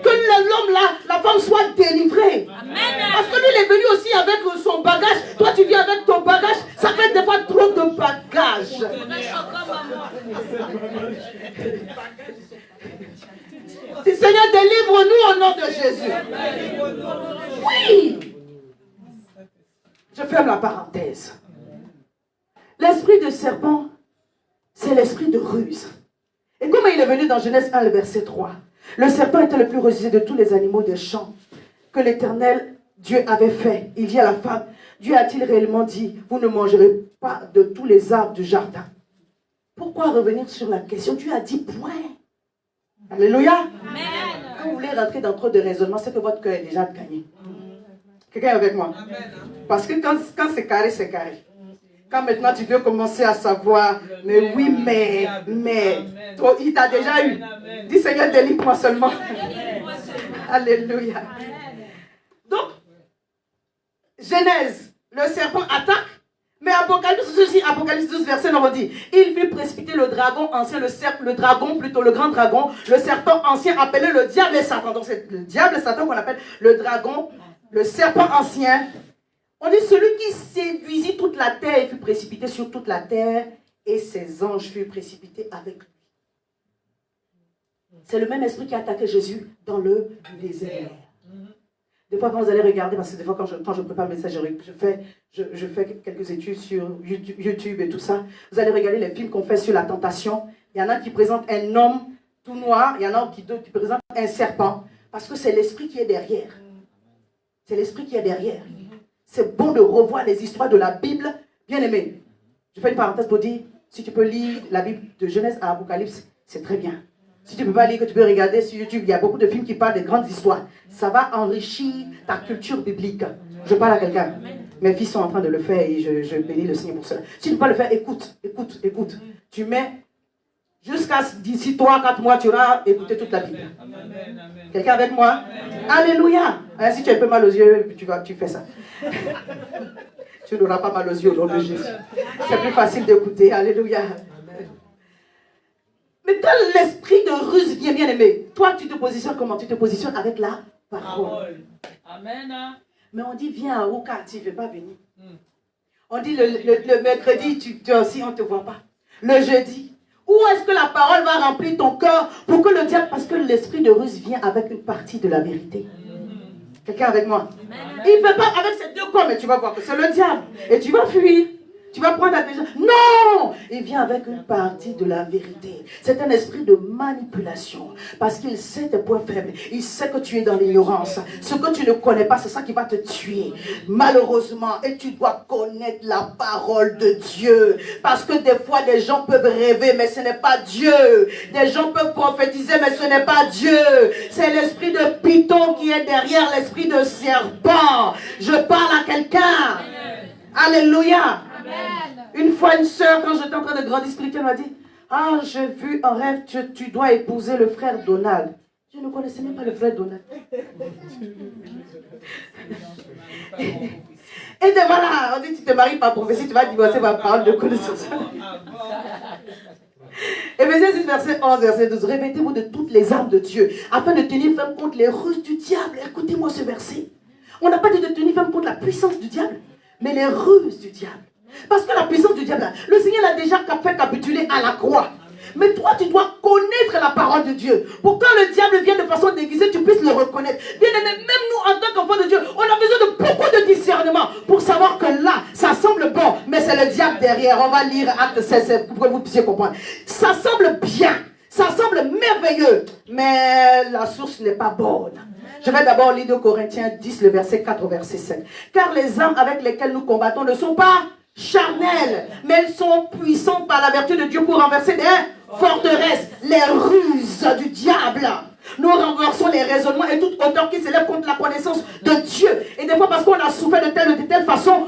Que l'homme là, la femme soit délivrée. Amen. Parce que lui, il est venu aussi avec son bagage. Toi, tu viens avec ton bagage. Ça fait des fois trop de bagages. Seigneur, délivre-nous au nom de Jésus. Oui. Je ferme la parenthèse. L'esprit de serpent c'est l'esprit de ruse. Et comment il est venu dans Genèse 1, le verset 3? Le serpent était le plus rusé de tous les animaux des champs que l'Éternel Dieu avait fait. Il dit à la femme, Dieu a-t-il réellement dit, vous ne mangerez pas de tous les arbres du jardin? Pourquoi revenir sur la question? Dieu a dit point. Alléluia. Amen. Quand vous voulez rentrer dans trop de raisonnement, c'est que votre cœur est déjà gagné. Quelqu'un est avec moi? Amen. Parce que quand c'est carré, c'est carré. Quand maintenant tu veux commencer à savoir, mais oui, mais, il t'a déjà eu. Dis Seigneur, délivre-moi seulement. Alléluia. Donc, Genèse, le serpent attaque, mais Apocalypse 12, verset 9 dit, il fit précipiter le dragon ancien, le grand dragon, le serpent ancien appelé le diable et Satan. Donc c'est le diable et Satan qu'on appelle le dragon, le serpent ancien. On dit celui qui séduisit toute la terre et fut précipité sur toute la terre et ses anges furent précipités avec lui. C'est le même esprit qui a attaqué Jésus dans le désert. Des fois, quand vous allez regarder, parce que des fois, quand je prépare le message, je fais quelques études sur YouTube et tout ça. Vous allez regarder les films qu'on fait sur la tentation. Il y en a qui présentent un homme tout noir, il y en a qui présentent un serpent, parce que c'est l'esprit qui est derrière. C'est l'esprit qui est derrière. C'est bon de revoir les histoires de la Bible. Bien aimé, je fais une parenthèse pour dire, si tu peux lire la Bible de Genèse à Apocalypse, c'est très bien. Si tu ne peux pas lire, que tu peux regarder sur YouTube, il y a beaucoup de films qui parlent des grandes histoires. Ça va enrichir ta culture biblique. Je parle à quelqu'un. Mes fils sont en train de le faire et je bénis le Seigneur pour cela. Si tu ne peux pas le faire, écoute. Tu mets, jusqu'à d'ici 3-4 mois, tu auras écouté toute la Bible. Quelqu'un avec moi? Alléluia. Si tu as un peu mal aux yeux, tu fais ça. Tu n'auras pas mal aux yeux au nom de Jésus. C'est plus facile d'écouter. Alléluia. Mais quand l'esprit de ruse vient, bien aimé, toi tu te positionnes comment? Tu te positionnes avec la parole. Amen. Mais on dit viens à Oka, tu ne veux pas venir. On dit le mercredi, tu aussi, on ne te voit pas. Le jeudi, où est-ce que la parole va remplir ton cœur pour que le diable, parce que l'esprit de ruse vient avec une partie de la vérité. Quelqu'un avec moi? Amen. Il ne veut pas avec ces deux corps, mais tu vas voir que c'est le diable. Et tu vas fuir. Tu vas prendre la déjà. Non! Il vient avec une partie de la vérité. C'est un esprit de manipulation. Parce qu'il sait tes points faibles. Il sait que tu es dans l'ignorance. Ce que tu ne connais pas, c'est ça qui va te tuer. Malheureusement. Et tu dois connaître la parole de Dieu. Parce que des fois, des gens peuvent rêver, mais ce n'est pas Dieu. Des gens peuvent prophétiser, mais ce n'est pas Dieu. C'est l'esprit de Python qui est derrière l'esprit de serpent. Je parle à quelqu'un. Alléluia. Une fois, une soeur, quand j'étais en train de grandir spirituellement, m'a dit, ah, j'ai vu un rêve, tu dois épouser le frère Donald. Je ne connaissais même pas le frère Donald. Et de voilà, on dit, tu te maries par prophétie, tu vas divorcer par parole de connaissance. Éphésiens 6, verset 11, verset 12. Revêtez-vous de toutes les armes de Dieu, afin de tenir ferme contre les ruses du diable. Écoutez-moi ce verset. On n'a pas dit de tenir ferme contre la puissance du diable, mais les ruses du diable. Parce que la puissance du diable, le Seigneur l'a déjà fait capituler à la croix. Mais toi, tu dois connaître la parole de Dieu. Pour quand le diable vient de façon déguisée, tu puisses le reconnaître. Bien aimé, même nous, en tant qu'enfants de Dieu, on a besoin de beaucoup de discernement pour savoir que là, ça semble bon, mais c'est le diable derrière. On va lire Acte 16 pour que vous puissiez comprendre. Ça semble bien, ça semble merveilleux, mais la source n'est pas bonne. Je vais d'abord lire 2 Corinthiens 10, le verset 4 au verset 5. Car les armes avec lesquelles nous combattons ne sont pas charnelles, mais elles sont puissantes par la vertu de Dieu pour renverser des forteresses, les ruses du diable. Nous renversons les raisonnements et toute hauteur qui s'élève contre la connaissance de Dieu. Et des fois, parce qu'on a souffert de telle ou de telle façon,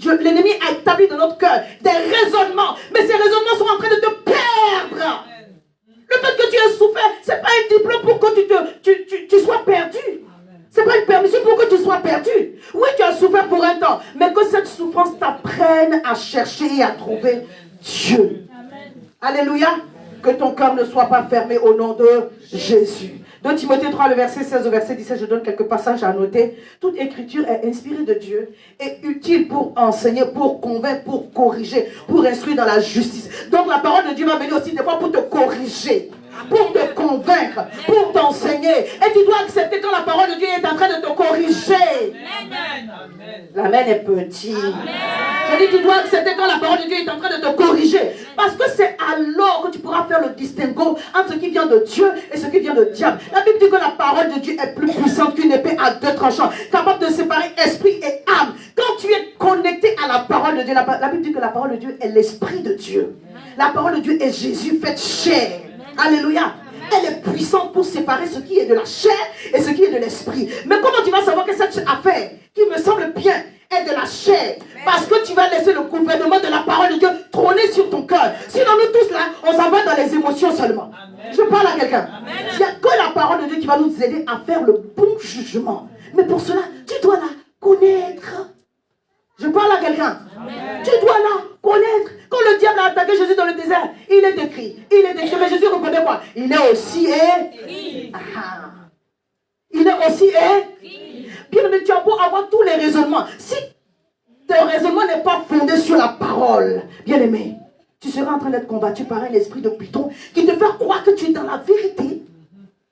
l'ennemi a établi dans notre cœur des raisonnements. Mais ces raisonnements sont en train de te perdre. Le fait que tu aies souffert, ce n'est pas un diplôme pour que tu sois perdu. Ce n'est pas une permission pour que tu sois perdu. Oui, tu as souffert pour un temps, mais que cette souffrance t'apprenne à chercher et à trouver Dieu. Amen. Alléluia. Que ton cœur ne soit pas fermé au nom de Jésus. 2 Timothée 3, le verset 16 au verset 17, je donne quelques passages à noter. Toute écriture est inspirée de Dieu et utile pour enseigner, pour convaincre, pour corriger, pour instruire dans la justice. Donc la parole de Dieu va venir aussi des fois pour te corriger. pour te convaincre, pour t'enseigner. Et tu dois accepter quand la parole de Dieu est en train de te corriger. L'amen est petit. Je dis, tu dois accepter quand la parole de Dieu est en train de te corriger. Parce que c'est alors que tu pourras faire le distinguo entre ce qui vient de Dieu et ce qui vient de diable. La Bible dit que la parole de Dieu est plus puissante qu'une épée à deux tranchants, capable de séparer esprit et âme. Quand tu es connecté à la parole de Dieu, la Bible dit que la parole de Dieu est l'esprit de Dieu. La parole de Dieu est Jésus fait chair. Alléluia. Elle est puissante pour séparer ce qui est de la chair et ce qui est de l'esprit. Mais comment tu vas savoir que cette affaire qui me semble bien est de la chair? Parce que tu vas laisser le gouvernement de la parole de Dieu trôner sur ton cœur. Sinon nous tous là, on s'en va dans les émotions seulement. Je parle à quelqu'un. Il n'y a que la parole de Dieu qui va nous aider à faire le bon jugement. Mais pour cela, tu dois la connaître. Je parle à quelqu'un. Tu dois la connaître. Quand le diable a attaqué Jésus dans le désert, il est écrit. Mais Jésus reconnaît quoi? Il est aussi écrit. Il est aussi écrit. Bien aimé, tu as beau avoir tous les raisonnements. Si ton raisonnement n'est pas fondé sur la parole, bien aimé, tu seras en train d'être combattu par un esprit de Python qui te fait croire que tu es dans la vérité.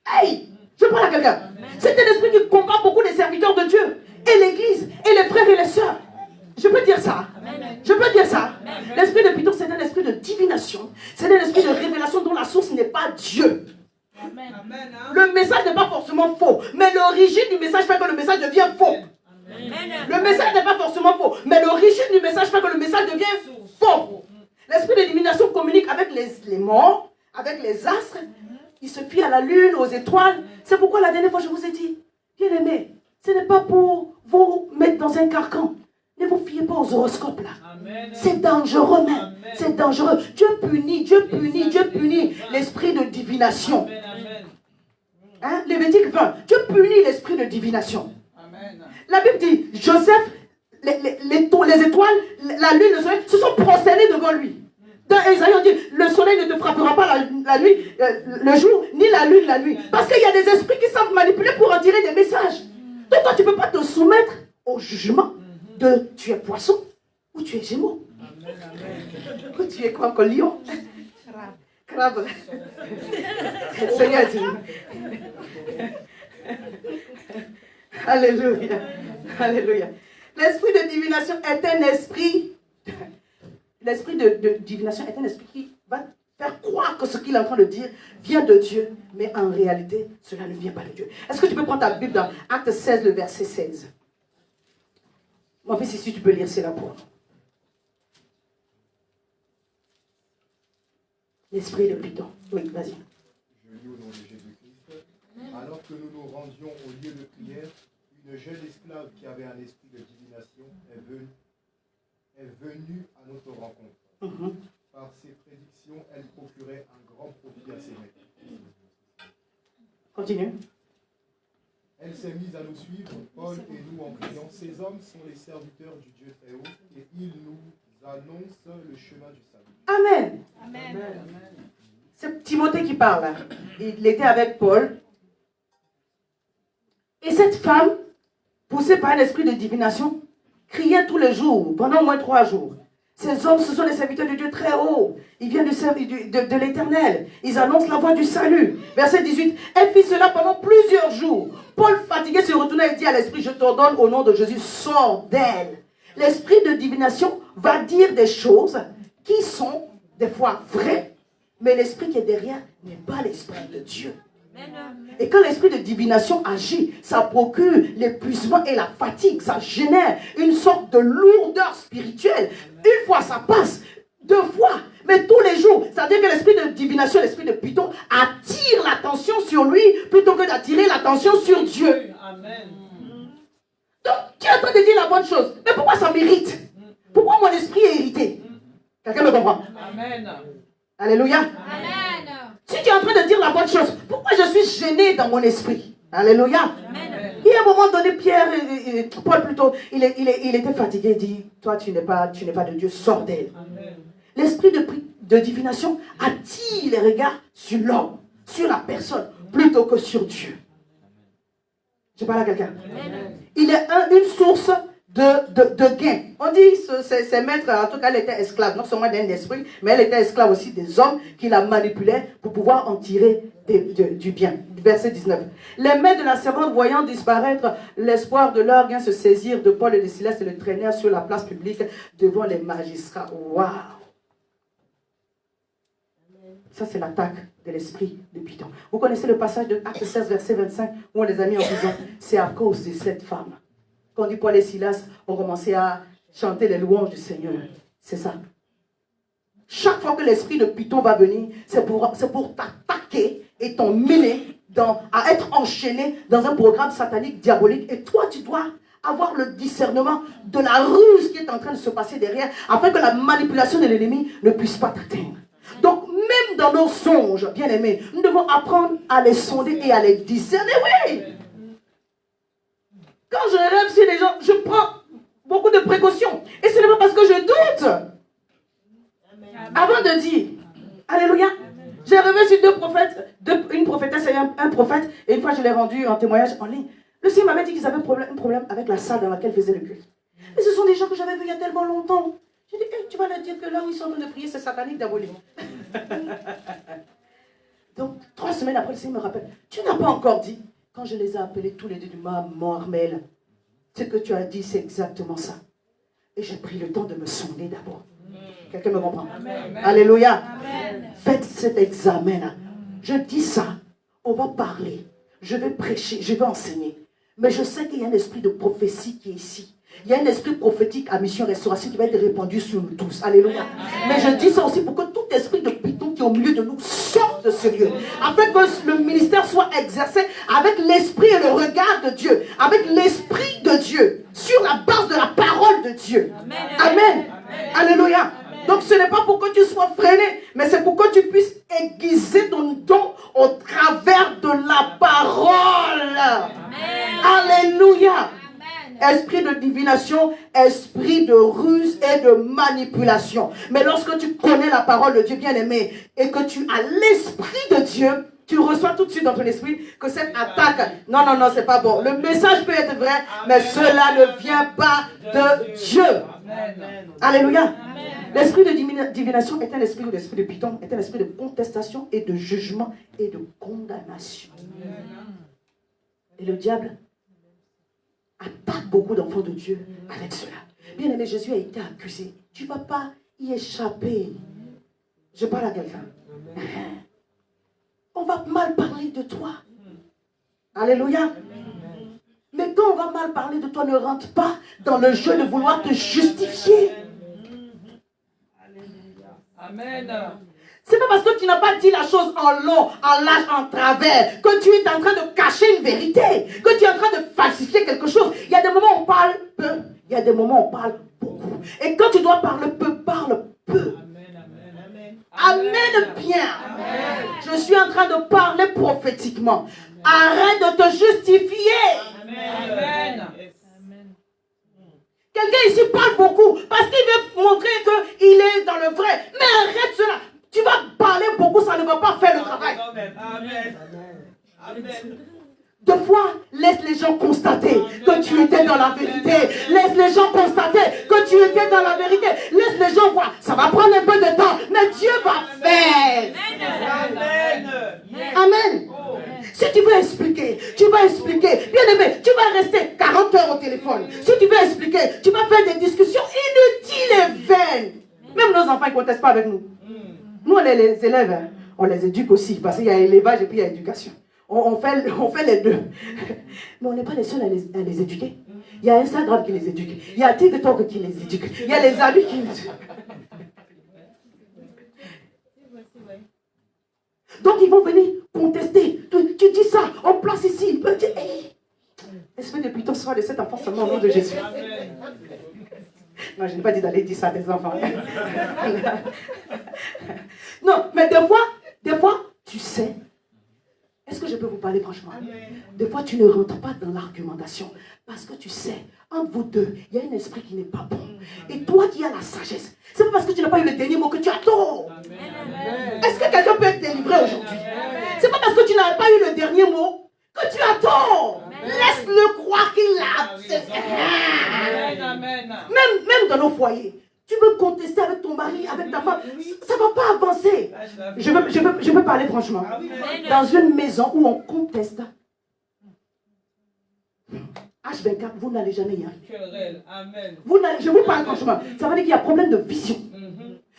Hey, je parle à quelqu'un. C'est un esprit qui combat beaucoup les serviteurs de Dieu et l'église et les frères et les sœurs. Je peux dire ça. Je peux dire ça. L'esprit de Python, c'est un esprit de divination. C'est un esprit de révélation dont la source n'est pas Dieu. Le message n'est pas forcément faux, mais l'origine du message fait que le message devient faux. Le message n'est pas forcément faux, mais l'origine du message fait que le message devient faux. L'esprit de divination communique avec les morts, avec les astres. Il se fie à la lune, aux étoiles. C'est pourquoi la dernière fois je vous ai dit, bien aimé, ce n'est pas pour vous mettre dans un carcan. Ne vous fiez pas aux horoscopes là. C'est dangereux même. C'est dangereux. Dieu punit l'esprit de divination. Hein? Lévitique 20. Dieu punit l'esprit de divination. La Bible dit, Joseph, les étoiles, la lune, le soleil, se sont prosternés devant lui. Dans Isaïe, on dit, le soleil ne te frappera pas la nuit, le jour, ni la lune la nuit. Parce qu'il y a des esprits qui savent manipuler pour en tirer des messages. Donc toi, tu ne peux pas te soumettre au jugement de tu es poisson ou tu es gémeaux. Ou tu es quoi encore lion? Crabe. Seigneur Dieu. Alléluia. Alléluia. L'esprit de divination est un esprit. L'esprit de divination est un esprit qui va faire croire que ce qu'il est en train de dire vient de Dieu, mais en réalité, cela ne vient pas de Dieu. Est-ce que tu peux prendre ta Bible dans Acte 16, le verset 16? Mon fils, si tu peux lire, c'est là pour. L'esprit de Python. Oui, vas-y. Je lis au nom de Jésus-Christ. Alors que nous nous rendions au lieu de prière, une jeune esclave qui avait un esprit de divination est venue à notre rencontre. Par ses prédictions, elle procurait un grand profit à ses maîtres. Continue. Elle s'est mise à nous suivre, Paul et nous, en criant, ces hommes sont les serviteurs du Dieu très haut, et ils nous annoncent le chemin du salut. Amen. Amen. C'est Timothée qui parle. Hein. Il était avec Paul. Et cette femme, poussée par un esprit de divination, criait tous les jours, pendant au moins 3 jours. Ces hommes, ce sont les serviteurs de Dieu très haut. Ils viennent de l'Éternel. Ils annoncent la voie du salut. Verset 18. Elle fit cela pendant plusieurs jours. Paul, fatigué, se retourna et dit à l'esprit, je t'ordonne au nom de Jésus, sors d'elle. L'esprit de divination va dire des choses qui sont des fois vraies, mais l'esprit qui est derrière n'est pas l'esprit de Dieu. Et quand l'esprit de divination agit, ça procure l'épuisement et la fatigue, ça génère une sorte de lourdeur spirituelle. Une fois ça passe, 2 fois, mais tous les jours. C'est-à-dire que l'esprit de divination, l'esprit de Python attire l'attention sur lui plutôt que d'attirer l'attention sur Dieu. Amen. Donc tu es en train de dire la bonne chose, mais pourquoi ça m'irrite? Pourquoi mon esprit est irrité? Quelqu'un me comprend? Amen. Alléluia. Amen. Si tu es en train de dire la bonne chose, pourquoi je suis gêné dans mon esprit? Alléluia. Amen. Et à un moment donné, Paul plutôt, il était fatigué, il dit, toi tu n'es pas de Dieu, sors d'elle. L'esprit de divination attire les regards sur l'homme, sur la personne, plutôt que sur Dieu. Je parle à quelqu'un. Il est une source de gain. On dit, ces maîtres, en tout cas, elle était esclave, non seulement d'un esprit, mais elle était esclave aussi des hommes qui la manipulaient pour pouvoir en tirer du bien. Verset 19. Les mains de la servante, voyant disparaître l'espoir de leur gain, se saisirent de Paul et de Silas et le traînèrent sur la place publique devant les magistrats. Waouh! Ça, c'est l'attaque de l'esprit de Python. Vous connaissez le passage de Acte 16, verset 25, où on les a mis en prison. C'est à cause de cette femme. Quand on dit Paul et Silas ont commencé à chanter les louanges du Seigneur. C'est ça. Chaque fois que l'esprit de Python va venir, c'est pour t'attaquer et t'emmener à être enchaîné dans un programme satanique, diabolique. Et toi, tu dois avoir le discernement de la ruse qui est en train de se passer derrière, afin que la manipulation de l'ennemi ne puisse pas t'atteindre. Donc, même dans nos songes, bien aimés, nous devons apprendre à les sonder et à les discerner. Oui! Quand je rêve sur les gens, je prends beaucoup de précautions. Et ce n'est pas parce que je doute. Avant de dire, alléluia, j'ai rêvé sur deux prophètes, une prophétesse et un prophète, et une fois je l'ai rendu en témoignage en ligne. Le Seigneur m'avait dit qu'ils avaient un problème avec la salle dans laquelle faisait le culte. Et ce sont des gens que j'avais vus il y a tellement longtemps. J'ai dit, tu vas leur dire que là où ils sont en train de prier, c'est satanique d'aboli. Donc, 3 semaines après, le Seigneur me rappelle, tu n'as pas encore dit. Quand je les ai appelés tous les deux du maman Armel, ce que tu as dit, c'est exactement ça. Et j'ai pris le temps de me sonder d'abord. Quelqu'un me comprend? Amen. Alléluia. Amen. Faites cet examen-là. Je dis ça, on va parler, je vais prêcher, je vais enseigner. Mais je sais qu'il y a un esprit de prophétie qui est ici. Il y a un esprit prophétique à Mission Restauration qui va être répandu sur nous tous. Alléluia. Amen. Mais je dis ça aussi pour que tout esprit de Python qui est au milieu de nous sorte de ce lieu. Afin que le ministère soit exercé avec l'esprit et le regard de Dieu. Avec l'esprit de Dieu. Sur la base de la parole de Dieu. Amen. Amen. Amen. Alléluia. Amen. Donc ce n'est pas pour que tu sois freiné, mais c'est pour que tu puisses aiguiser ton don au travers de la parole. Amen. Alléluia. Esprit de divination, esprit de ruse et de manipulation. Mais lorsque tu connais la parole de Dieu bien-aimé et que tu as l'esprit de Dieu, tu reçois tout de suite dans ton esprit que cette attaque, non, c'est pas bon. Le message peut être vrai, mais cela ne vient pas de Dieu. Amen. Alléluia. Amen. L'esprit de divination est un esprit, ou l'esprit de Python est un esprit de contestation et de jugement et de condamnation. Amen. Et le diable attaque beaucoup d'enfants de Dieu avec cela. Bien aimé, Jésus a été accusé. Tu ne vas pas y échapper. Je parle à quelqu'un. On va mal parler de toi. Alléluia. Mais quand on va mal parler de toi, ne rentre pas dans le jeu de vouloir te justifier. Amen. C'est pas parce que tu n'as pas dit la chose en long, en large, en travers, que tu es en train de cacher une vérité, que tu es en train de falsifier quelque chose. Il y a des moments où on parle peu, il y a des moments où on parle beaucoup. Et quand tu dois parler peu, parle peu. Amen bien. Amen. Je suis en train de parler prophétiquement. Arrête de te justifier. Amen. Quelqu'un ici parle beaucoup parce qu'il veut montrer qu'il est dans le vrai. Mais arrête cela. Tu vas parler beaucoup, ça ne va pas faire le travail. Amen. Amen. Deux fois, laisse les gens constater que tu étais dans la vérité. Laisse les gens constater que tu étais dans la vérité. Laisse les gens voir. Ça va prendre un peu de temps, mais Dieu va faire. Amen. Amen. Si tu veux expliquer, tu vas expliquer. Bien aimé, tu vas rester 40 heures au téléphone. Si tu veux expliquer, tu vas faire des discussions inutiles et vaines. Même nos enfants, ils ne contestent pas avec nous. Nous, les élèves, on les éduque aussi. Parce qu'il y a élevage et puis il y a éducation. On fait les deux. Mais on n'est pas les seuls à les éduquer. Il y a Instagram qui les éduque. Il y a TikTok qui les éduque. Il y a les amis qui les éduquent. Donc ils vont venir contester. Tu dis ça, on place ici. Hey. Esprit de Python sera de cet enfant seulement au nom de Jésus. Non, je n'ai pas dit d'aller dire ça à tes enfants. Non, mais des fois, tu sais. Est-ce que je peux vous parler franchement? Des fois, tu ne rentres pas dans l'argumentation. Parce que tu sais, entre vous deux, il y a un esprit qui n'est pas bon. Et toi qui as la sagesse, c'est pas parce que tu n'as pas eu le dernier mot que tu as tort. Est-ce que quelqu'un peut être délivré aujourd'hui? C'est pas parce que tu n'as pas eu le dernier mot que tu as tort. Laisse-le croire. croire qu'il a... Même dans nos foyers. Tu veux contester avec ton mari, avec ta femme, ça ne va pas avancer. Je veux parler franchement. Dans une maison où on conteste, H24, vous n'allez jamais y arriver. Je vous parle franchement. Ça veut dire qu'il y a problème de vision.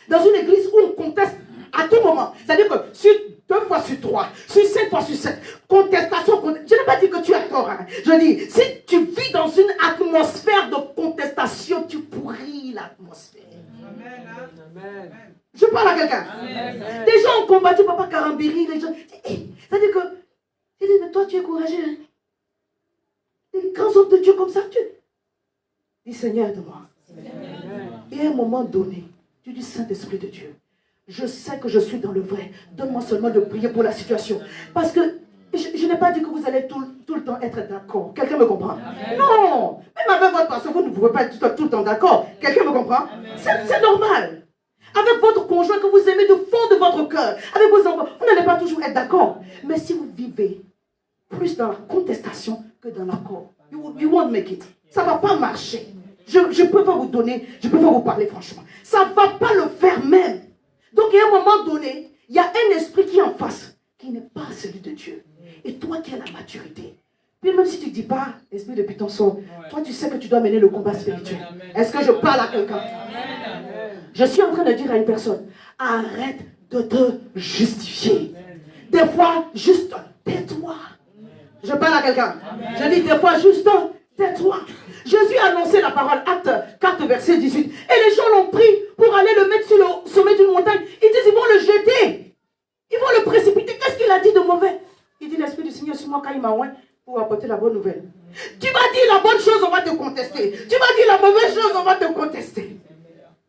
Dans une église où on conteste à tout moment, c'est-à-dire que sur 2 fois sur 3, sur 5 fois sur 7, contestation, je n'ai pas dit que tu as tort. Hein. Je dis, si tu vis dans une atmosphère de contestation, tu pourris l'atmosphère. Amen. Je parle à quelqu'un. Des gens ont combattu Papa Karambiri, les gens. C'est-à-dire que, mais toi tu es courageux. Hein? Des grands hommes de Dieu comme ça, tu dis Seigneur de moi. Et à un moment donné, tu dis Saint-Esprit de Dieu, je sais que je suis dans le vrai. Donne-moi seulement de prier pour la situation. Parce que je n'ai pas dit que vous allez tout le temps être d'accord. Quelqu'un me comprend? Amen. Non. Même avec votre pasteur, vous ne pouvez pas être tout le temps d'accord. Quelqu'un me comprend? C'est normal. Avec votre conjoint que vous aimez du fond de votre cœur, avec vos enfants, vous n'allez pas toujours être d'accord. Mais si vous vivez plus dans la contestation que dans l'accord, you won't make it. Ça ne va pas marcher. Je ne peux pas vous donner, je ne peux pas vous parler franchement. Ça ne va pas le faire même. Donc, à un moment donné, il y a un esprit qui est en face, qui n'est pas celui de Dieu. Et toi qui as la maturité. Puis même si tu ne dis pas, esprit depuis ton son, toi tu sais que tu dois mener le combat spirituel. Est-ce que je parle à quelqu'un? Je suis en train de dire à une personne, arrête de te justifier. Des fois, juste tais-toi. Je parle à quelqu'un. Je dis des fois, juste tais-toi. Jésus a annoncé la parole, Acte 4, verset 18. Et les gens l'ont pris pour aller le mettre sur le sommet d'une montagne. Ils disent, ils vont le jeter. Ils vont le précipiter. Qu'est-ce qu'il a dit de mauvais? Il dit, l'Esprit du Seigneur sur moi quand il m'a oint pour apporter la bonne nouvelle. Tu m'as dit la bonne chose, on va te contester. Tu m'as dit la mauvaise chose, on va te contester.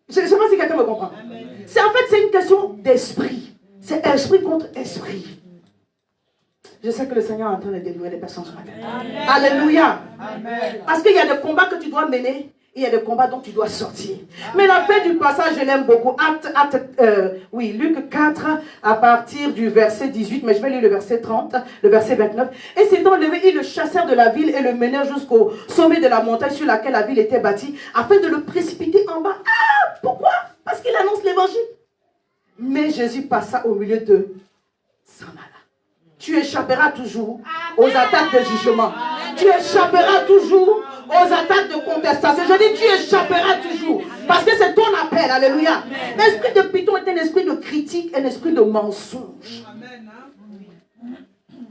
Je ne sais pas si quelqu'un me comprend. C'est une question d'esprit. C'est esprit contre esprit. Je sais que le Seigneur est en train de délivrer les personnes ce matin. Amen. Alléluia. Amen. Parce qu'il y a des combats que tu dois mener et il y a des combats dont tu dois sortir. Amen. Mais la fin du passage, je l'aime beaucoup. Luc 4, à partir du verset 18, mais je vais lire le verset 30, le verset 29. Et s'étant levé, ils le chassèrent de la ville et le menèrent jusqu'au sommet de la montagne sur laquelle la ville était bâtie, afin de le précipiter en bas. Ah, pourquoi? Parce qu'il annonce l'évangile. Mais Jésus passa au milieu d'eux, s'en alla. Tu échapperas toujours aux attaques de jugement. Tu échapperas toujours aux attaques de contestation. Je dis, tu échapperas toujours. Parce que c'est ton appel. Alléluia. L'esprit de Python est un esprit de critique, un esprit de mensonge.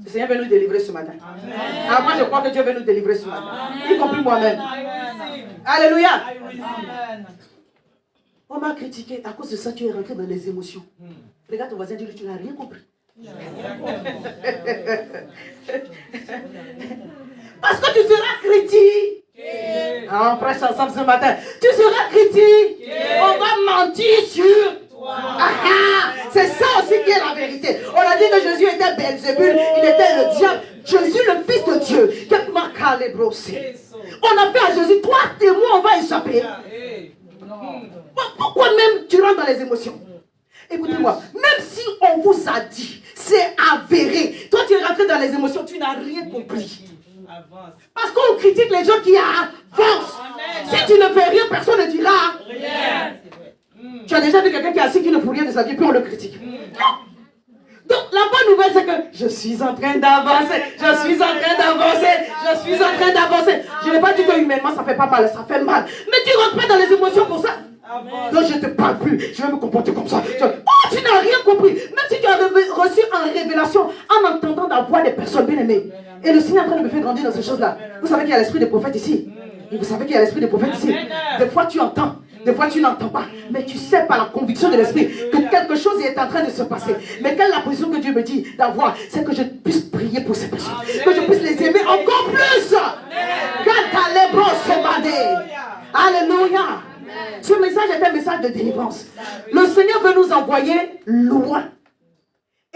Le Seigneur veut nous délivrer ce matin. Ah, moi, je crois que Dieu veut nous délivrer ce matin. Y compris moi-même. Alléluia. On m'a critiqué. À cause de ça, tu es rentré dans les émotions. Regarde ton voisin, dis-lui, tu n'as rien compris. Parce que tu seras critiqué. On prêche ensemble ce matin. Tu seras critiqué. On va mentir sur toi. C'est ça aussi qui est la vérité. On a dit que Jésus était Belzébul, il était le diable. Jésus, le Fils de Dieu. On a fait à Jésus, toi et moi, on va échapper. Pourquoi même tu rentres dans les émotions? Écoutez-moi, même si on vous a dit, c'est avéré, toi tu es rentré dans les émotions, tu n'as rien compris. Parce qu'on critique les gens qui avancent. Si tu ne fais rien, personne ne dira rien. Tu as déjà vu quelqu'un qui est assis qui ne fait rien de sa vie, puis on le critique. Non. Donc la bonne nouvelle c'est que je suis en train d'avancer, je suis en train d'avancer, je suis en train d'avancer. Je n'ai pas dit que humainement ça fait pas mal, ça fait mal. Mais tu ne rentres pas dans les émotions pour ça. Donc je ne te parle plus, je vais me comporter comme ça. Oh, tu n'as rien compris. Même si tu as reçu une révélation en entendant la voix des personnes bien aimées. Et le Seigneur est en train de me faire grandir dans ces choses-là. Vous savez qu'il y a l'esprit des prophètes ici. Et vous savez qu'il y a l'esprit des prophètes ici. Des fois tu entends, des fois tu n'entends pas. Mais tu sais par la conviction de l'esprit que quelque chose est en train de se passer. Mais quelle est la position que Dieu me dit d'avoir? C'est que je puisse prier pour ces personnes. Que je puisse les aimer encore plus. Alléluia. Ce message est un message de délivrance. Le Seigneur veut nous envoyer loin.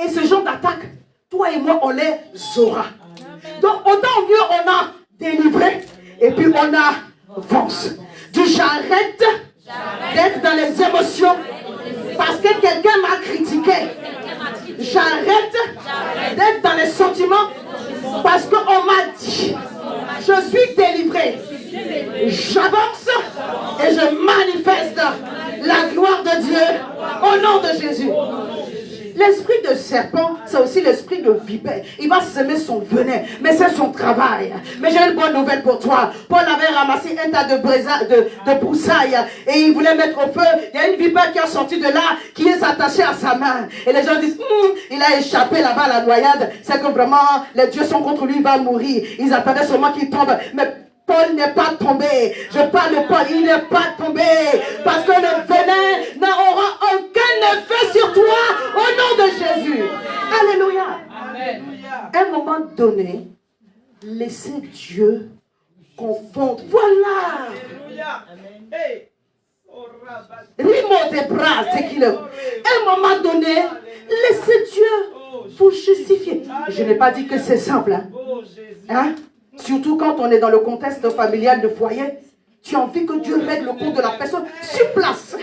Et ce genre d'attaque, toi et moi, on les aura. Donc, autant mieux on a délivré et puis on avance. J'arrête d'être dans les émotions parce que quelqu'un m'a critiqué. J'arrête d'être dans les sentiments parce qu'on m'a dit. Je suis délivré. J'avance et je manifeste la gloire de Dieu au nom de Jésus. L'esprit de serpent, c'est aussi l'esprit de vipère. Il va semer son venin, mais c'est son travail. Mais j'ai une bonne nouvelle pour toi. Paul avait ramassé un tas de broussailles et il voulait mettre au feu. Il y a une vipère qui est sortie de là, qui est attachée à sa main. Et les gens disent, il a échappé là-bas à la noyade. C'est que vraiment, les dieux sont contre lui, il va mourir. Ils attendaient seulement qu'il tombe. Mais Paul n'est pas tombé. Je parle de Paul, il n'est pas tombé. Parce que le venin n'aura aucun effet sur toi au nom de Jésus. Alléluia. Amen. À un moment donné, laissez Dieu confondre. Voilà. Rimo des bras, c'est qu'il est. À un moment donné, laissez Dieu vous justifier. Je n'ai pas dit que c'est simple. Hein? Surtout quand on est dans le contexte familial de foyer, tu as envie que Dieu règle le compte de la personne sur place.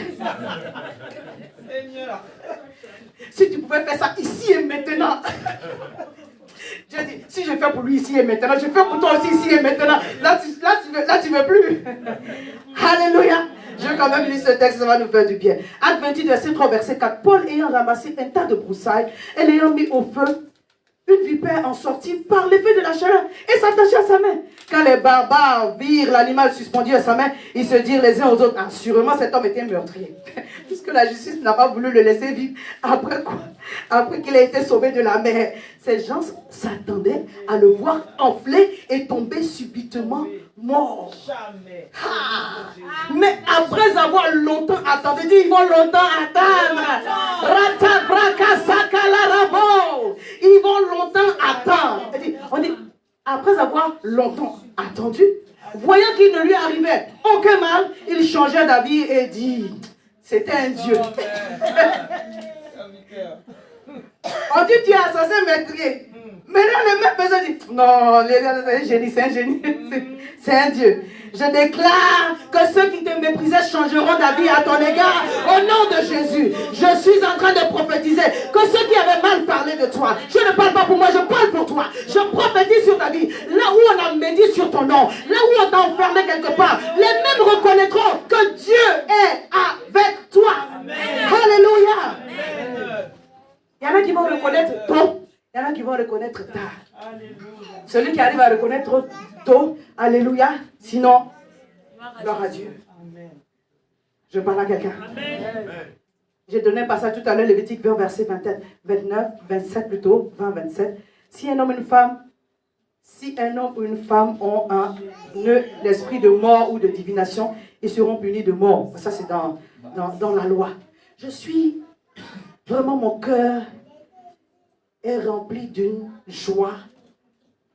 Si tu pouvais faire ça ici et maintenant. Dieu dit, si je fais pour lui ici et maintenant, je fais pour toi aussi ici et maintenant. Là, tu veux plus. Alléluia. Je vais quand même lire ce texte, ça va nous faire du bien. Acte 28, verset 3, verset 4. Paul ayant ramassé un tas de broussailles et l'ayant mis au feu, une vipère en sortit par l'effet de la chaleur et s'attachait à sa main. Quand les barbares virent l'animal suspendu à sa main, ils se dirent les uns aux autres, assurément cet homme était meurtrier. Puisque la justice n'a pas voulu le laisser vivre. Après quoi? Après qu'il ait été sauvé de la mer. Ces gens s'attendaient à le voir enfler et tomber subitement mort. Mais après avoir longtemps attendu, ils vont longtemps attendre. Ils vont longtemps attendre. On dit, après avoir longtemps attendu, voyant qu'il ne lui arrivait aucun mal, il changeait d'avis et dit, c'était un Dieu. On dit, tu es assassin meurtrier. Maintenant, les mêmes personnes disent, non, c'est un génie, c'est un génie. C'est un Dieu. Je déclare que ceux qui te méprisaient changeront d'avis à ton égard au nom de Jésus. Je suis en train de prophétiser que ceux qui avaient mal parlé de toi, je ne parle pas pour moi, je parle pour toi. Je prophétise sur ta vie. Là où on a médit sur ton nom, là où on t'a enfermé quelque part, les mêmes reconnaîtront que Dieu est avec toi. Amen. Alléluia. Amen. Il y en a qui vont reconnaître tôt, il y en a qui vont reconnaître tard. Alléluia. Celui qui arrive à reconnaître tôt, alléluia. Sinon, gloire à Dieu. Amen. Je parle à quelqu'un. J'ai donné un passage tout à l'heure, Lévitique 20, verset 27, 29, 27 plutôt, 20, 27. Si un homme ou une femme ont l'esprit de mort ou de divination, ils seront punis de mort. Ça, c'est dans la loi. Je suis vraiment, mon cœur est rempli d'une joie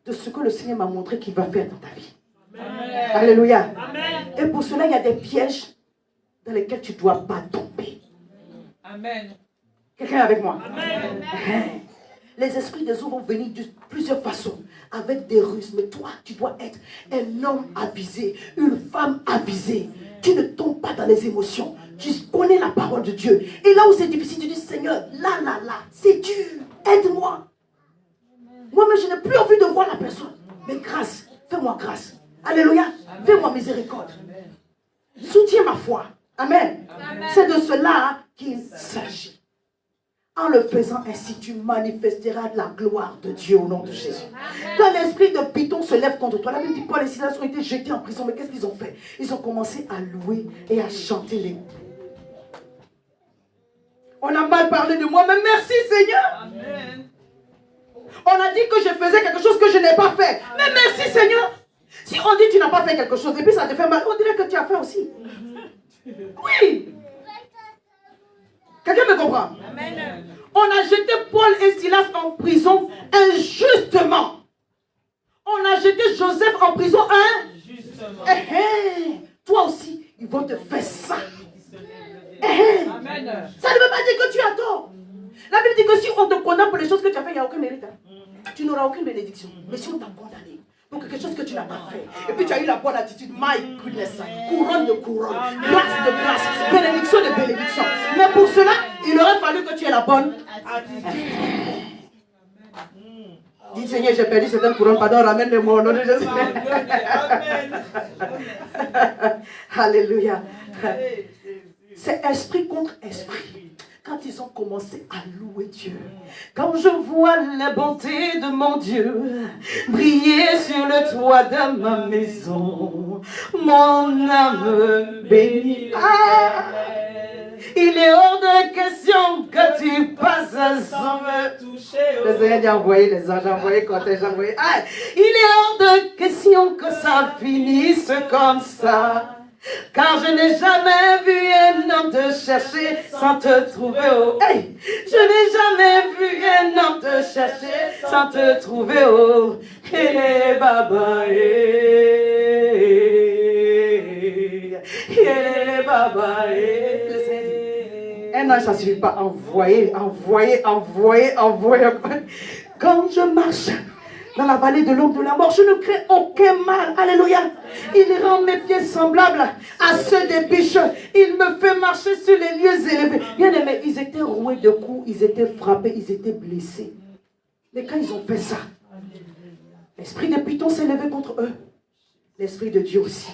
de ce que le Seigneur m'a montré qu'il va faire dans ta vie. Amen. Alléluia. Amen. Et pour cela, il y a des pièges dans lesquels tu ne dois pas tomber. Amen. Quelqu'un est avec moi? Amen. Les esprits des eaux vont venir de plusieurs façons, avec des ruses. Mais toi, tu dois être un homme avisé, une femme avisée. Tu ne tombes pas dans les émotions. Tu connais la parole de Dieu. Et là où c'est difficile, tu dis, Seigneur, là, c'est dur. Aide-moi. Moi-même, je n'ai plus envie de voir la personne. Mais grâce, fais-moi grâce. Alléluia. Fais-moi miséricorde. Soutiens ma foi. Amen. Amen. C'est de cela qu'il s'agit. En le faisant ainsi, tu manifesteras la gloire de Dieu au nom de Jésus. Quand l'esprit de Python se lève contre toi, la Bible dit Paul et Silas ont été jetés en prison. Mais qu'est-ce qu'ils ont fait? Ils ont commencé à louer et à chanter les. On a mal parlé de moi, mais merci Seigneur. Amen. On a dit que je faisais quelque chose que je n'ai pas fait. Mais merci Seigneur. Si on dit que tu n'as pas fait quelque chose et puis ça te fait mal, on dirait que tu as fait aussi. Oui. Quelqu'un me comprend? Amen. On a jeté Paul et Silas en prison injustement. On a jeté Joseph en prison injustement. Toi aussi, ils vont te faire ça. Amen. Ça ne veut pas dire que tu as tort. La Bible dit que si on te condamne pour les choses que tu as fait, il n'y a aucun mérite. Tu n'auras aucune bénédiction. Mais si on t'a condamné pour quelque chose que tu n'as pas fait, et puis tu as eu la bonne attitude, my goodness, couronne de couronne, grâce de grâce, bénédiction de bénédiction. Mais pour cela, il aurait fallu que tu aies la bonne attitude. Dis Seigneur, j'ai perdu certaines couronnes, pardon, ramène-les-moi au nom de Jésus. Amen. Alléluia. C'est esprit contre esprit. Quand ils ont commencé à louer Dieu, quand je vois la bonté de mon Dieu briller sur le toit de ma maison, mon âme bénit. Il est hors de question que tu passes sans me toucher. Le Seigneur a envoyé les anges, envoyé cortège, envoyé. Il est hors de question que ça finisse comme ça. Car je n'ai jamais vu un homme te chercher sans te trouver. Oh, hey! Je n'ai jamais vu un homme te chercher sans te trouver. Oh, hey, baba, hey, hey, baba, hey. Un ange, ça ne suffit pas. Envoyer. Quand je marche dans la vallée de l'ombre de la mort, je ne crains aucun mal. Alléluia. Il rend mes pieds semblables à ceux des biches. Il me fait marcher sur les lieux élevés. Bien aimé, ils étaient roués de coups, ils étaient frappés, ils étaient blessés. Mais quand ils ont fait ça, l'esprit des pitons s'est levé contre eux. L'Esprit de Dieu aussi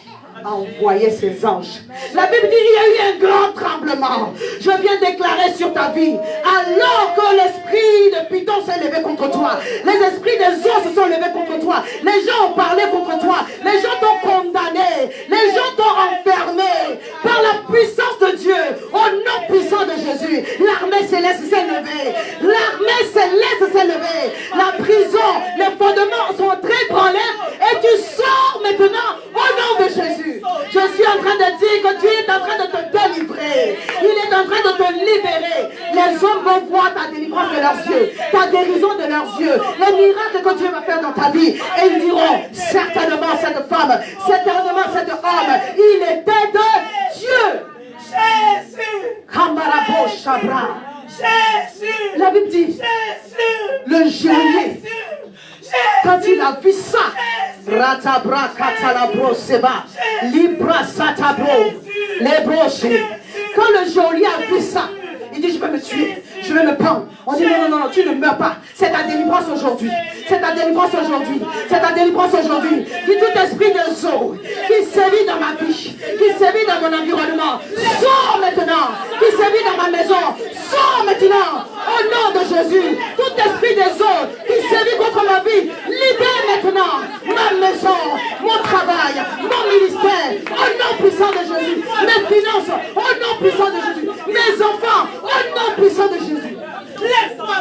a envoyé ses anges. La Bible dit qu'il y a eu un grand tremblement. Je viens déclarer sur ta vie, alors que l'esprit de Python s'est levé contre toi, les esprits des eaux se sont levés contre toi, les gens ont parlé contre toi, les gens t'ont condamné, les gens t'ont enfermé. Par la puissance de Dieu, au nom puissant de Jésus, l'armée céleste s'est levée. L'armée céleste s'est levée. La prison, les fondements sont très ébranlés et tu sors maintenant au nom de Jésus. Je suis en train de dire que Dieu est en train de te délivrer. Il est en train de te libérer. Les hommes vont voir ta délivrance de leurs yeux, ta guérison de leurs yeux, les miracles que Dieu va faire dans ta vie. Et ils diront, certainement cette femme, certainement cet homme, il était de Dieu. Jésus. Kamarabo Shabra. Jésus. La Bible dit, Jésus. le geôlier, quand il a vu ça, Ratabra Katalabro Seba, Libra Satabro, les brochés. Quand le geôlier a vu ça, il dit, je vais me tuer, je vais me pendre. On dit, non, tu ne meurs pas. C'est ta délivrance aujourd'hui. C'est ta délivrance aujourd'hui. C'est ta délivrance aujourd'hui. Dis tout esprit de zoo qui sévit dans ma vie, qui sévit dans mon environnement, sors maintenant. Qui sévit dans ma maison, sors maintenant. Au nom de Jésus, tout esprit des eaux qui sévit contre ma vie, libère maintenant ma maison, mon travail, mon ministère, au nom puissant de Jésus, mes finances, au nom puissant de Jésus, mes enfants, au nom puissant de Jésus. Laisse-moi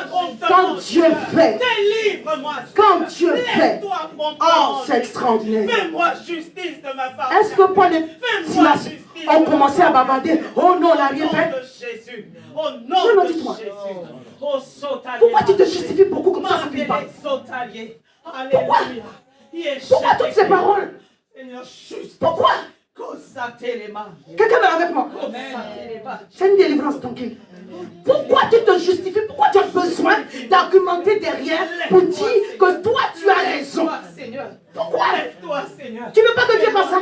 Quand Dieu fait, délivre-moi. quand Dieu fait, oh, c'est extraordinaire. Fais-moi justice de ma part. Est-ce que Paul et Silas ont commencé à bavarder? Oh non, on n'a rien fait. Jésus. Au Non, nom de dis-moi. Jésus. Au sautalier. Pourquoi tu te justifies beaucoup comme ça, ça finit pas? Sautalier. Pourquoi? Pourquoi toutes ces paroles? Seigneur, juste. Pourquoi? Quelqu'un est avec moi. C'est une délivrance tranquille. Pourquoi tu te justifies? Pourquoi tu as besoin d'argumenter derrière pour dire que toi tu as raison? Pourquoi? Tu ne veux pas que Dieu fasse ça?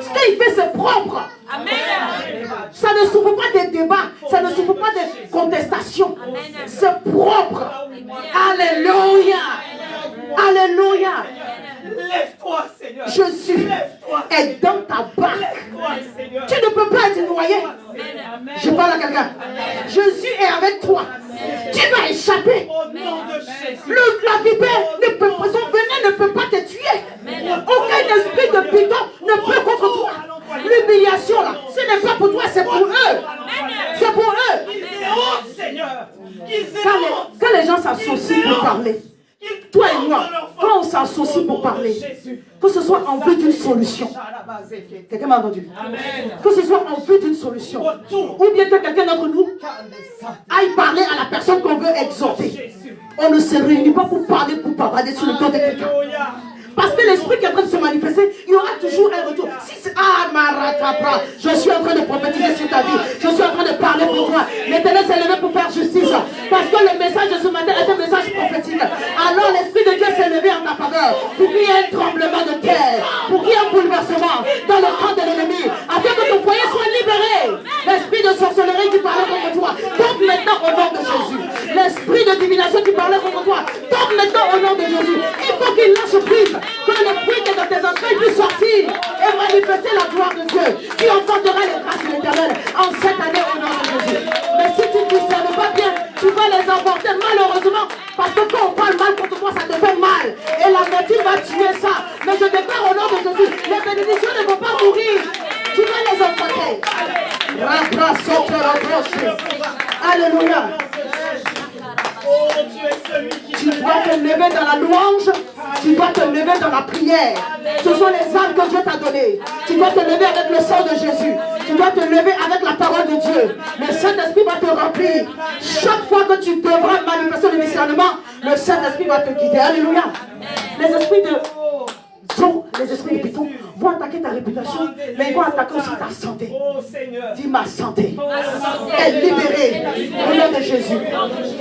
Ce qu'il fait c'est propre. Amen. Ça ne souffre pas des débats, ça ne souffre pas des contestations. C'est propre. Alléluia. Alléluia. Lève-toi, Seigneur. Jésus est dans ta barque. Tu ne peux pas être noyé. Je parle à quelqu'un. Jésus est avec toi. Tu vas échapper. La vipère, son venin ne peut pas te tuer. Aucun esprit de python ne peut contre toi. L'humiliation là, ce n'est pas pour toi, c'est pour eux. C'est pour eux. Quand les gens s'associent pour parler, toi et moi, quand on s'associe pour parler, que ce soit en vue d'une solution. Quelqu'un m'a entendu? Que ce soit en vue d'une solution. Ou bien que quelqu'un d'entre nous aille parler à la personne qu'on veut exhorter. On ne se réunit pas pour parler, pour bavarder sur le dos de quelqu'un. Parce que l'esprit qui est en train de se manifester, il y aura toujours un retour. Si c'est je suis en train de prophétiser sur ta vie. Je suis en train de parler pour toi. L'Éternel s'est levé pour faire justice. Parce que le message de ce matin est un message prophétique. Alors l'Esprit de Dieu s'est levé en ta faveur. Pour qu'il y ait un tremblement de terre. Pour qu'il y ait un bouleversement dans le camp de l'ennemi. Afin que ton foyer soit libéré. L'esprit de sorcellerie qui parlait contre toi tombe maintenant au nom de Jésus. L'esprit de divination qui parlait contre toi tombe maintenant au nom de Jésus. sortir et manifester la gloire de Dieu. Tu enfanteras les grâces de l'Éternel en cette année au nom de Jésus. Mais si tu ne discernes pas bien, tu vas les emporter malheureusement. Parce que quand on parle mal contre toi, ça te fait mal. Et l'amertume va tuer ça. Mais je déclare au nom de Jésus, les bénédictions ne vont pas mourir. Tu vas les emporter. Alléluia. Tu dois te lever dans la louange. Tu dois te lever dans la prière. Ce sont les armes que Dieu t'a données. Tu dois te lever avec le sang de Jésus. Tu dois te lever avec la parole de Dieu. Le Saint-Esprit va te remplir. Chaque fois que tu devras manifester le discernement, le Saint-Esprit va te guider. Alléluia. Les esprits de les esprits de Python vont attaquer ta réputation, mais ils vont attaquer aussi ta santé. Dis ma santé est libérée au nom de Jésus.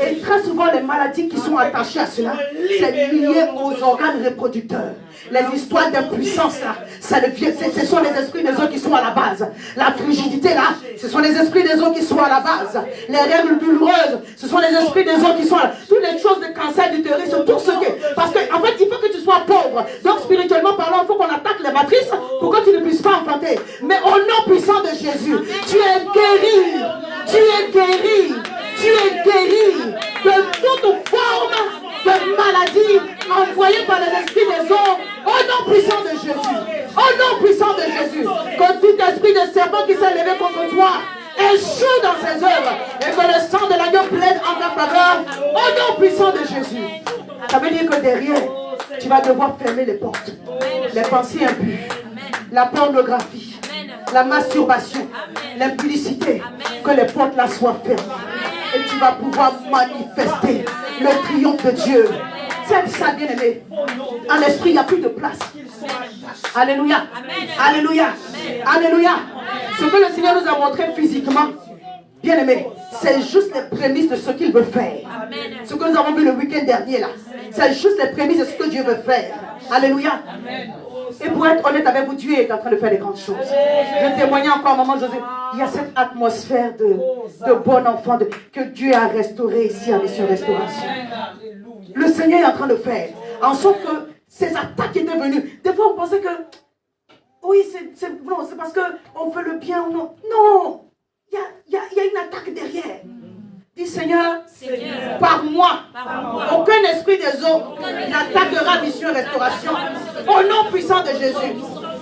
Et très souvent, les maladies qui sont attachées à cela, c'est lié aux organes reproducteurs. Les histoires d'impuissance, là, ce sont les esprits des eaux qui sont à la base. La frigidité, là, ce sont les esprits des eaux qui sont à la base. Les règles douloureuses, ce sont les esprits des eaux qui sont à la base. Toutes les choses de cancer, d'utérus, tout ce qui est. Parce qu'en fait, il faut que tu sois pauvre. Donc, spirituellement parlant, il faut qu'on attaque les matrices pour que tu ne puisses pas enfanter. Mais au nom puissant de Jésus, tu es guéri. Tu es guéri. Tu es guéri de toute forme de maladie envoyée par les esprits des eaux. Au nom puissant de Jésus. Au nom puissant de Jésus. Que tout esprit de serpent qui s'est levé contre toi échoue dans ses œuvres. Et que le sang de l'agneau plaide en ta faveur. Au nom puissant de Jésus. Ça veut dire que derrière, tu vas devoir fermer les portes. Les pensées impures. La pornographie. La masturbation. L'impudicité. Que les portes là soient fermées. Et tu vas pouvoir manifester le triomphe de Dieu. C'est ça, bien-aimé. En esprit, il n'y a plus de place. Alléluia. Alléluia. Alléluia. Ce que le Seigneur nous a montré physiquement, bien-aimé, c'est juste les prémices de ce qu'il veut faire. Ce que nous avons vu le week-end dernier là, c'est juste les prémices de ce que Dieu veut faire. Alléluia. Et pour être honnête avec vous, Dieu est en train de faire des grandes choses. Je témoignais encore à un moment, José, il y a cette atmosphère de bon enfant que Dieu a restauré ici à Mission Restauration. Le Seigneur est en train de faire en sorte que ces attaques qui étaient venues, des fois on pensait que oui, c'est parce qu'on veut le bien ou non. Non, il y a une attaque derrière. Dis Seigneur, par moi, aucun esprit des eaux n'attaquera Mission Restauration au nom puissant de Jésus.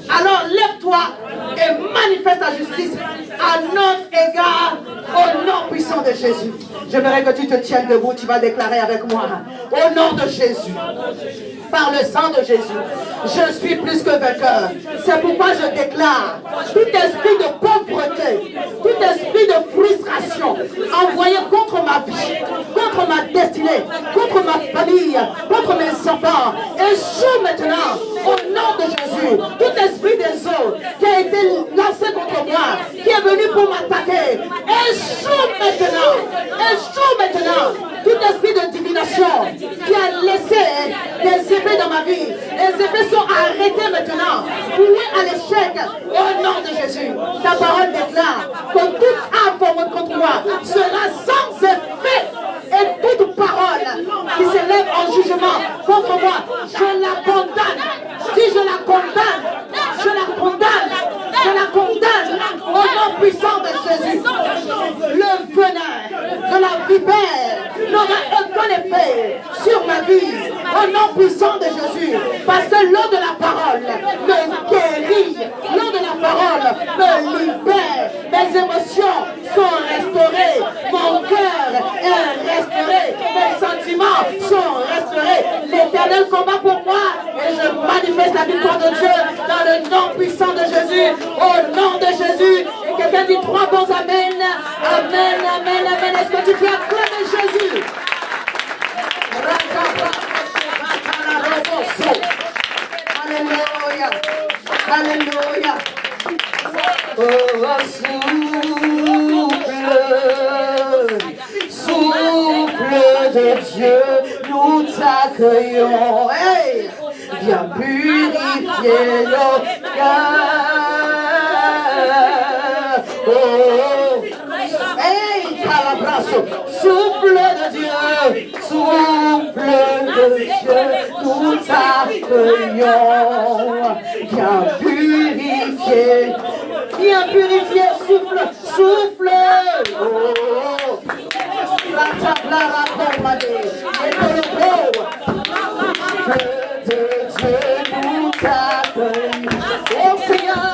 Alors lève-toi et manifeste ta justice à notre égard au nom puissant de Jésus. J'aimerais que tu te tiennes debout, tu vas déclarer avec moi. Au nom de Jésus, par le sang de Jésus, je suis plus que vainqueur. C'est pourquoi je déclare tout esprit de pauvreté, tout esprit de frustration envoyé contre ma vie, contre ma destinée, contre ma famille, contre mes enfants, échoue maintenant au nom de Jésus. Tout esprit des eaux qui a été lancé contre moi, qui est venu pour m'attaquer, échoue maintenant. Échoue maintenant. Tout esprit de divination qui a laissé des effets dans ma vie, les effets sont arrêtés maintenant. Voués à l'échec au nom de Jésus. Ta parole déclare que toute âme formée contre moi sera sans effet. Et toute parole qui s'élève en jugement contre moi, je la condamne. Si je la condamne, je la condamne. Je la condamne au nom puissant de Jésus. Le venin de la vipère n'aura aucun effet sur ma vie au nom puissant de Jésus. Parce que l'eau de la parole me guérit. L'eau de la parole me libère. Mes émotions sont restaurées. Mon cœur est restauré. Mes sentiments sont restaurés. L'Éternel combat pour moi et je manifeste la victoire de Dieu dans le nom puissant de Jésus. Au nom de Jésus. Et quelqu'un dit 3 bons amen. Amen, amen, amen. Est-ce que tu peux acclamer Jésus? Alléluia. Alléluia. Oh, souffle de Dieu, nous t'accueillons. Hey, viens purifier nos cœurs. Oh, hey, calabrasso. souffle de Dieu, souffle de Dieu, nous t'accueillons. Viens purifier, souffle, souffle. Oh, la tabla raconte, et le de Dieu, nous t'accueillons. Oh Seigneur.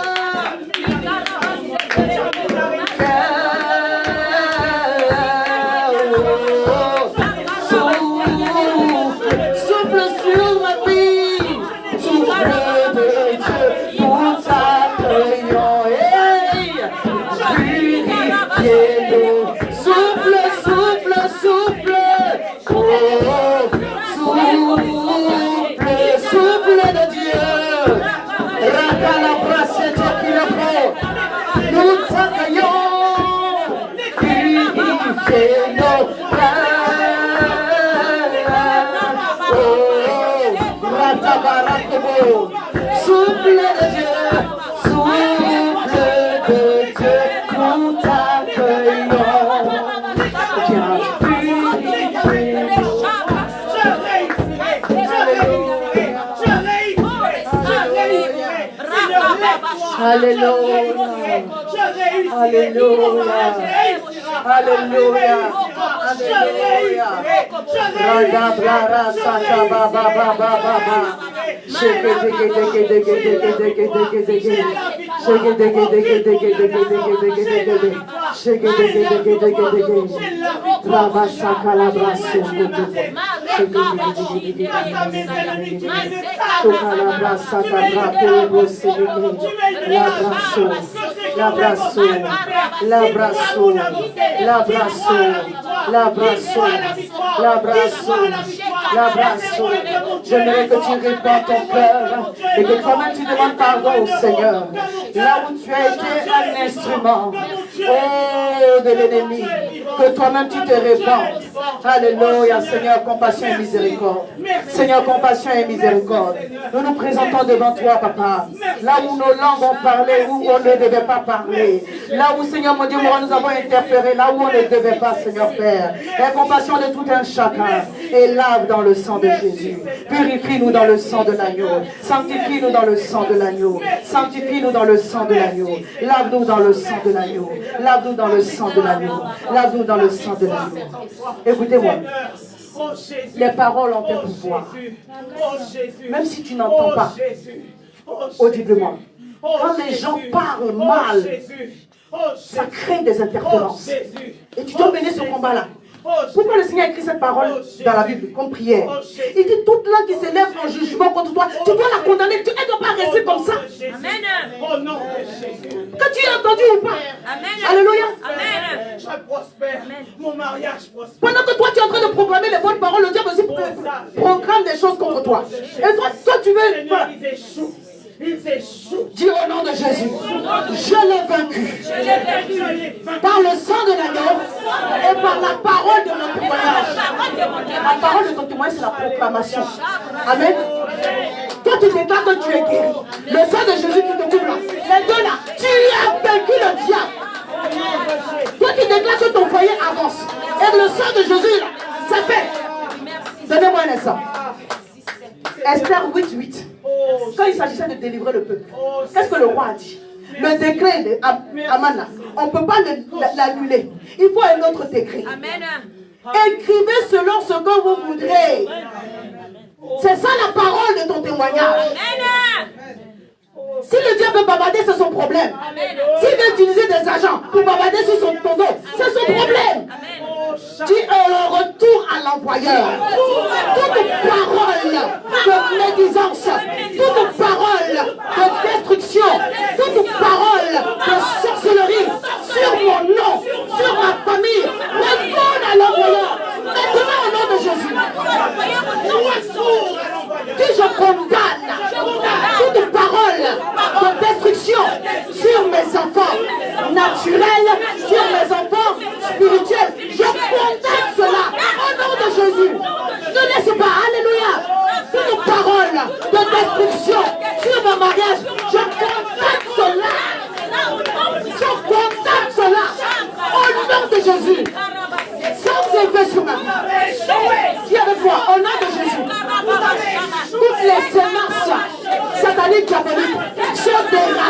Souffle de Dieu, nous t'accueillons. Viens purifier. Alléluia. Alléluia. Alléluia. Alléluia. J'aimerais que tu répands ton cœur et que toi-même tu demandes pardon au Seigneur. Là où tu as été un instrument, oh, de l'ennemi, que toi-même tu te répands. Alléluia, Seigneur, compassion et miséricorde. Seigneur, compassion et miséricorde. Nous nous présentons devant toi, Papa. Là où nos langues ont parlé, où on ne devait pas parler. Là où, Seigneur, mon Dieu, nous avons interféré, là où on ne devait pas, Seigneur Père. Aie compassion de tout un chacun. Et lave dans le sang de Jésus. Purifie-nous dans le sang de l'agneau. Sanctifie-nous dans le sang de l'agneau. Sanctifie-nous dans le sang de l'agneau. Lave-nous dans le sang de l'agneau. Lave-nous dans le sang de l'agneau. Lave-nous dans le sang de l'agneau. Écoutez-moi. Les paroles ont un pouvoir. Même si tu n'entends pas audiblement. Quand les gens parlent mal, ça crée des interférences. Et tu dois mener ce combat-là. Pourquoi le Seigneur a écrit cette parole dans la Bible comme prière? Il dit toute langue qui s'élève en jugement contre toi, tu dois la condamner. Elle ne doit pas rester comme ça. Amen. Que tu as entendu ou pas? Amen. Alléluia. Amen. Je prospère. Mon mariage prospère. Pendant que toi tu es en train de proclamer les bonnes paroles, le diable aussi programme des choses contre toi. Et toi tu veux. Voilà. Dis au nom de Jésus, je l'ai vaincu. Par le sang de l'agneau et par la parole de mon témoignage. La parole de ton témoignage, c'est la proclamation. Amen. Toi, tu déclares que tu es guéri. Le sang de Jésus qui te couvre là. Les deux là, tu as vaincu le diable. Toi, tu déclares que ton foyer avance. Et le sang de Jésus là, ça fait. Donnez-moi un instant. Esther 8:8. Quand il s'agissait de délivrer le peuple, qu'est-ce que le roi a dit? Le décret de Amana, on ne peut pas l'annuler. Il faut un autre décret. Amen. Écrivez selon ce que vous voudrez. C'est ça la parole de ton témoignage. Amen. Si le diable veut bavarder, c'est son problème. S'il veut utiliser des agents pour bavarder sur ton dos, c'est son problème. Dis un retour à l'envoyeur. Toute parole de médisance, toute parole de destruction, toute parole de sorcellerie sur mon nom, sur ma famille, retourne à l'envoyeur. Maintenant au nom de Jésus. Dis je condamne toute parole de destruction sur mes enfants naturels, sur mes enfants spirituels. Je condamne cela au nom de Jésus. Ne laisse pas, alléluia, toute parole de destruction sur mon mariage. Je condamne cela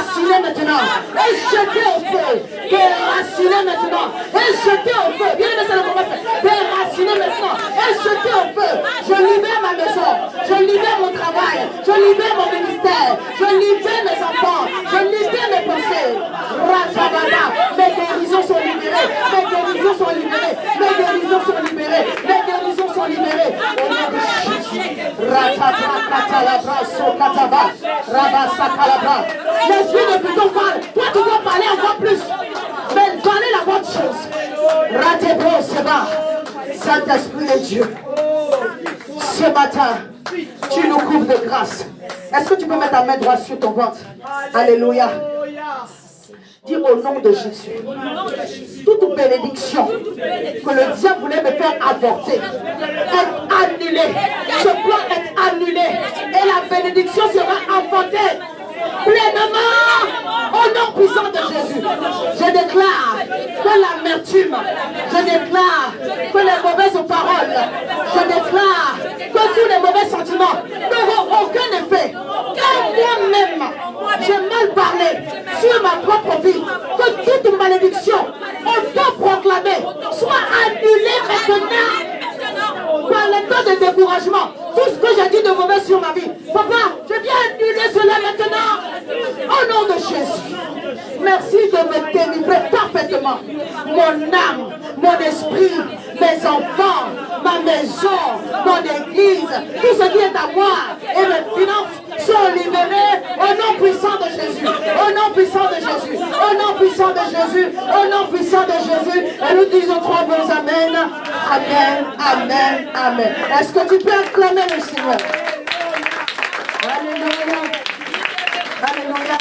Déraciné maintenant. Et jeté au feu. Déraciné maintenant. Et jeté au feu. Bien aimé, c'est le moment. Déraciné maintenant. Et jeté au feu. Je libère ma maison. Je libère mon travail. Je libère mon ministère. Je libère mes enfants. Je libère mes pensées. Ratabana. Mes guérisons sont libérées. Mes guérisons sont libérées. Mes guérisons sont libérées. Mes guérisons sont libérées. Au nom de Jésus. Ratabra, Sokataba, Rabasakalabra. Les yeux de plutôt parlent. Toi, tu dois parler encore plus. Mais parler la bonne chose. Ratebro, c'est bas. Saint-Esprit de Dieu. Ce matin, tu nous couvres de grâce. Est-ce que tu peux mettre ta main droite sur ton ventre? Alléluia. Dis au nom de Jésus, toute bénédiction que le diable voulait me faire avorter est annulée. Ce plan est annulé et la bénédiction sera enfanté pleinement au nom puissant de Jésus. Je déclare que l'amertume, je déclare que les mauvaises paroles, je déclare que tous les mauvais sentiments n'auront aucun effet. Car moi-même, j'ai mal parlé sur ma propre vie, que toute malédiction auto-proclamée soit annulée maintenant par le temps de découragement. Tout ce que j'ai dit de mauvais sur ma vie, papa, je viens annuler cela maintenant au nom de Jésus. Merci de me délivrer parfaitement. Mon âme, mon esprit, mes enfants, ma maison, mon église, tout ce qui est à moi et mes finances sont libérés au nom puissant de Jésus. Au nom puissant de Jésus. Au nom puissant de Jésus. Au nom puissant de Jésus. Et nous disons trois bons amen. Amen, amen, amen. Est-ce que tu peux acclamer le Seigneur? Alléluia. Alléluia.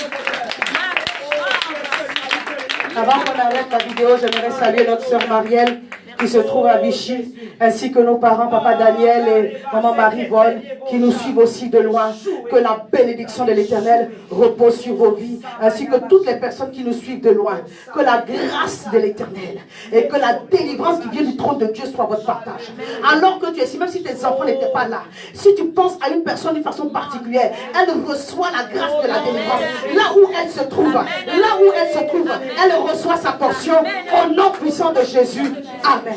Avant qu'on arrête la vidéo, j'aimerais saluer notre sœur Marielle qui se trouve à Vichy, ainsi que nos parents, papa Daniel et maman Marie-Vonne, qui nous suivent aussi de loin. Que la bénédiction de l'Éternel repose sur vos vies, ainsi que toutes les personnes qui nous suivent de loin. Que la grâce de l'Éternel et que la délivrance qui vient du trône de Dieu soit votre partage. Alors que tu es ici, même si tes enfants n'étaient pas là, si tu penses à une personne d'une façon particulière, elle reçoit la grâce de la délivrance. Là où elle se trouve, elle reçoit sa portion au nom puissant de Jésus. Amen.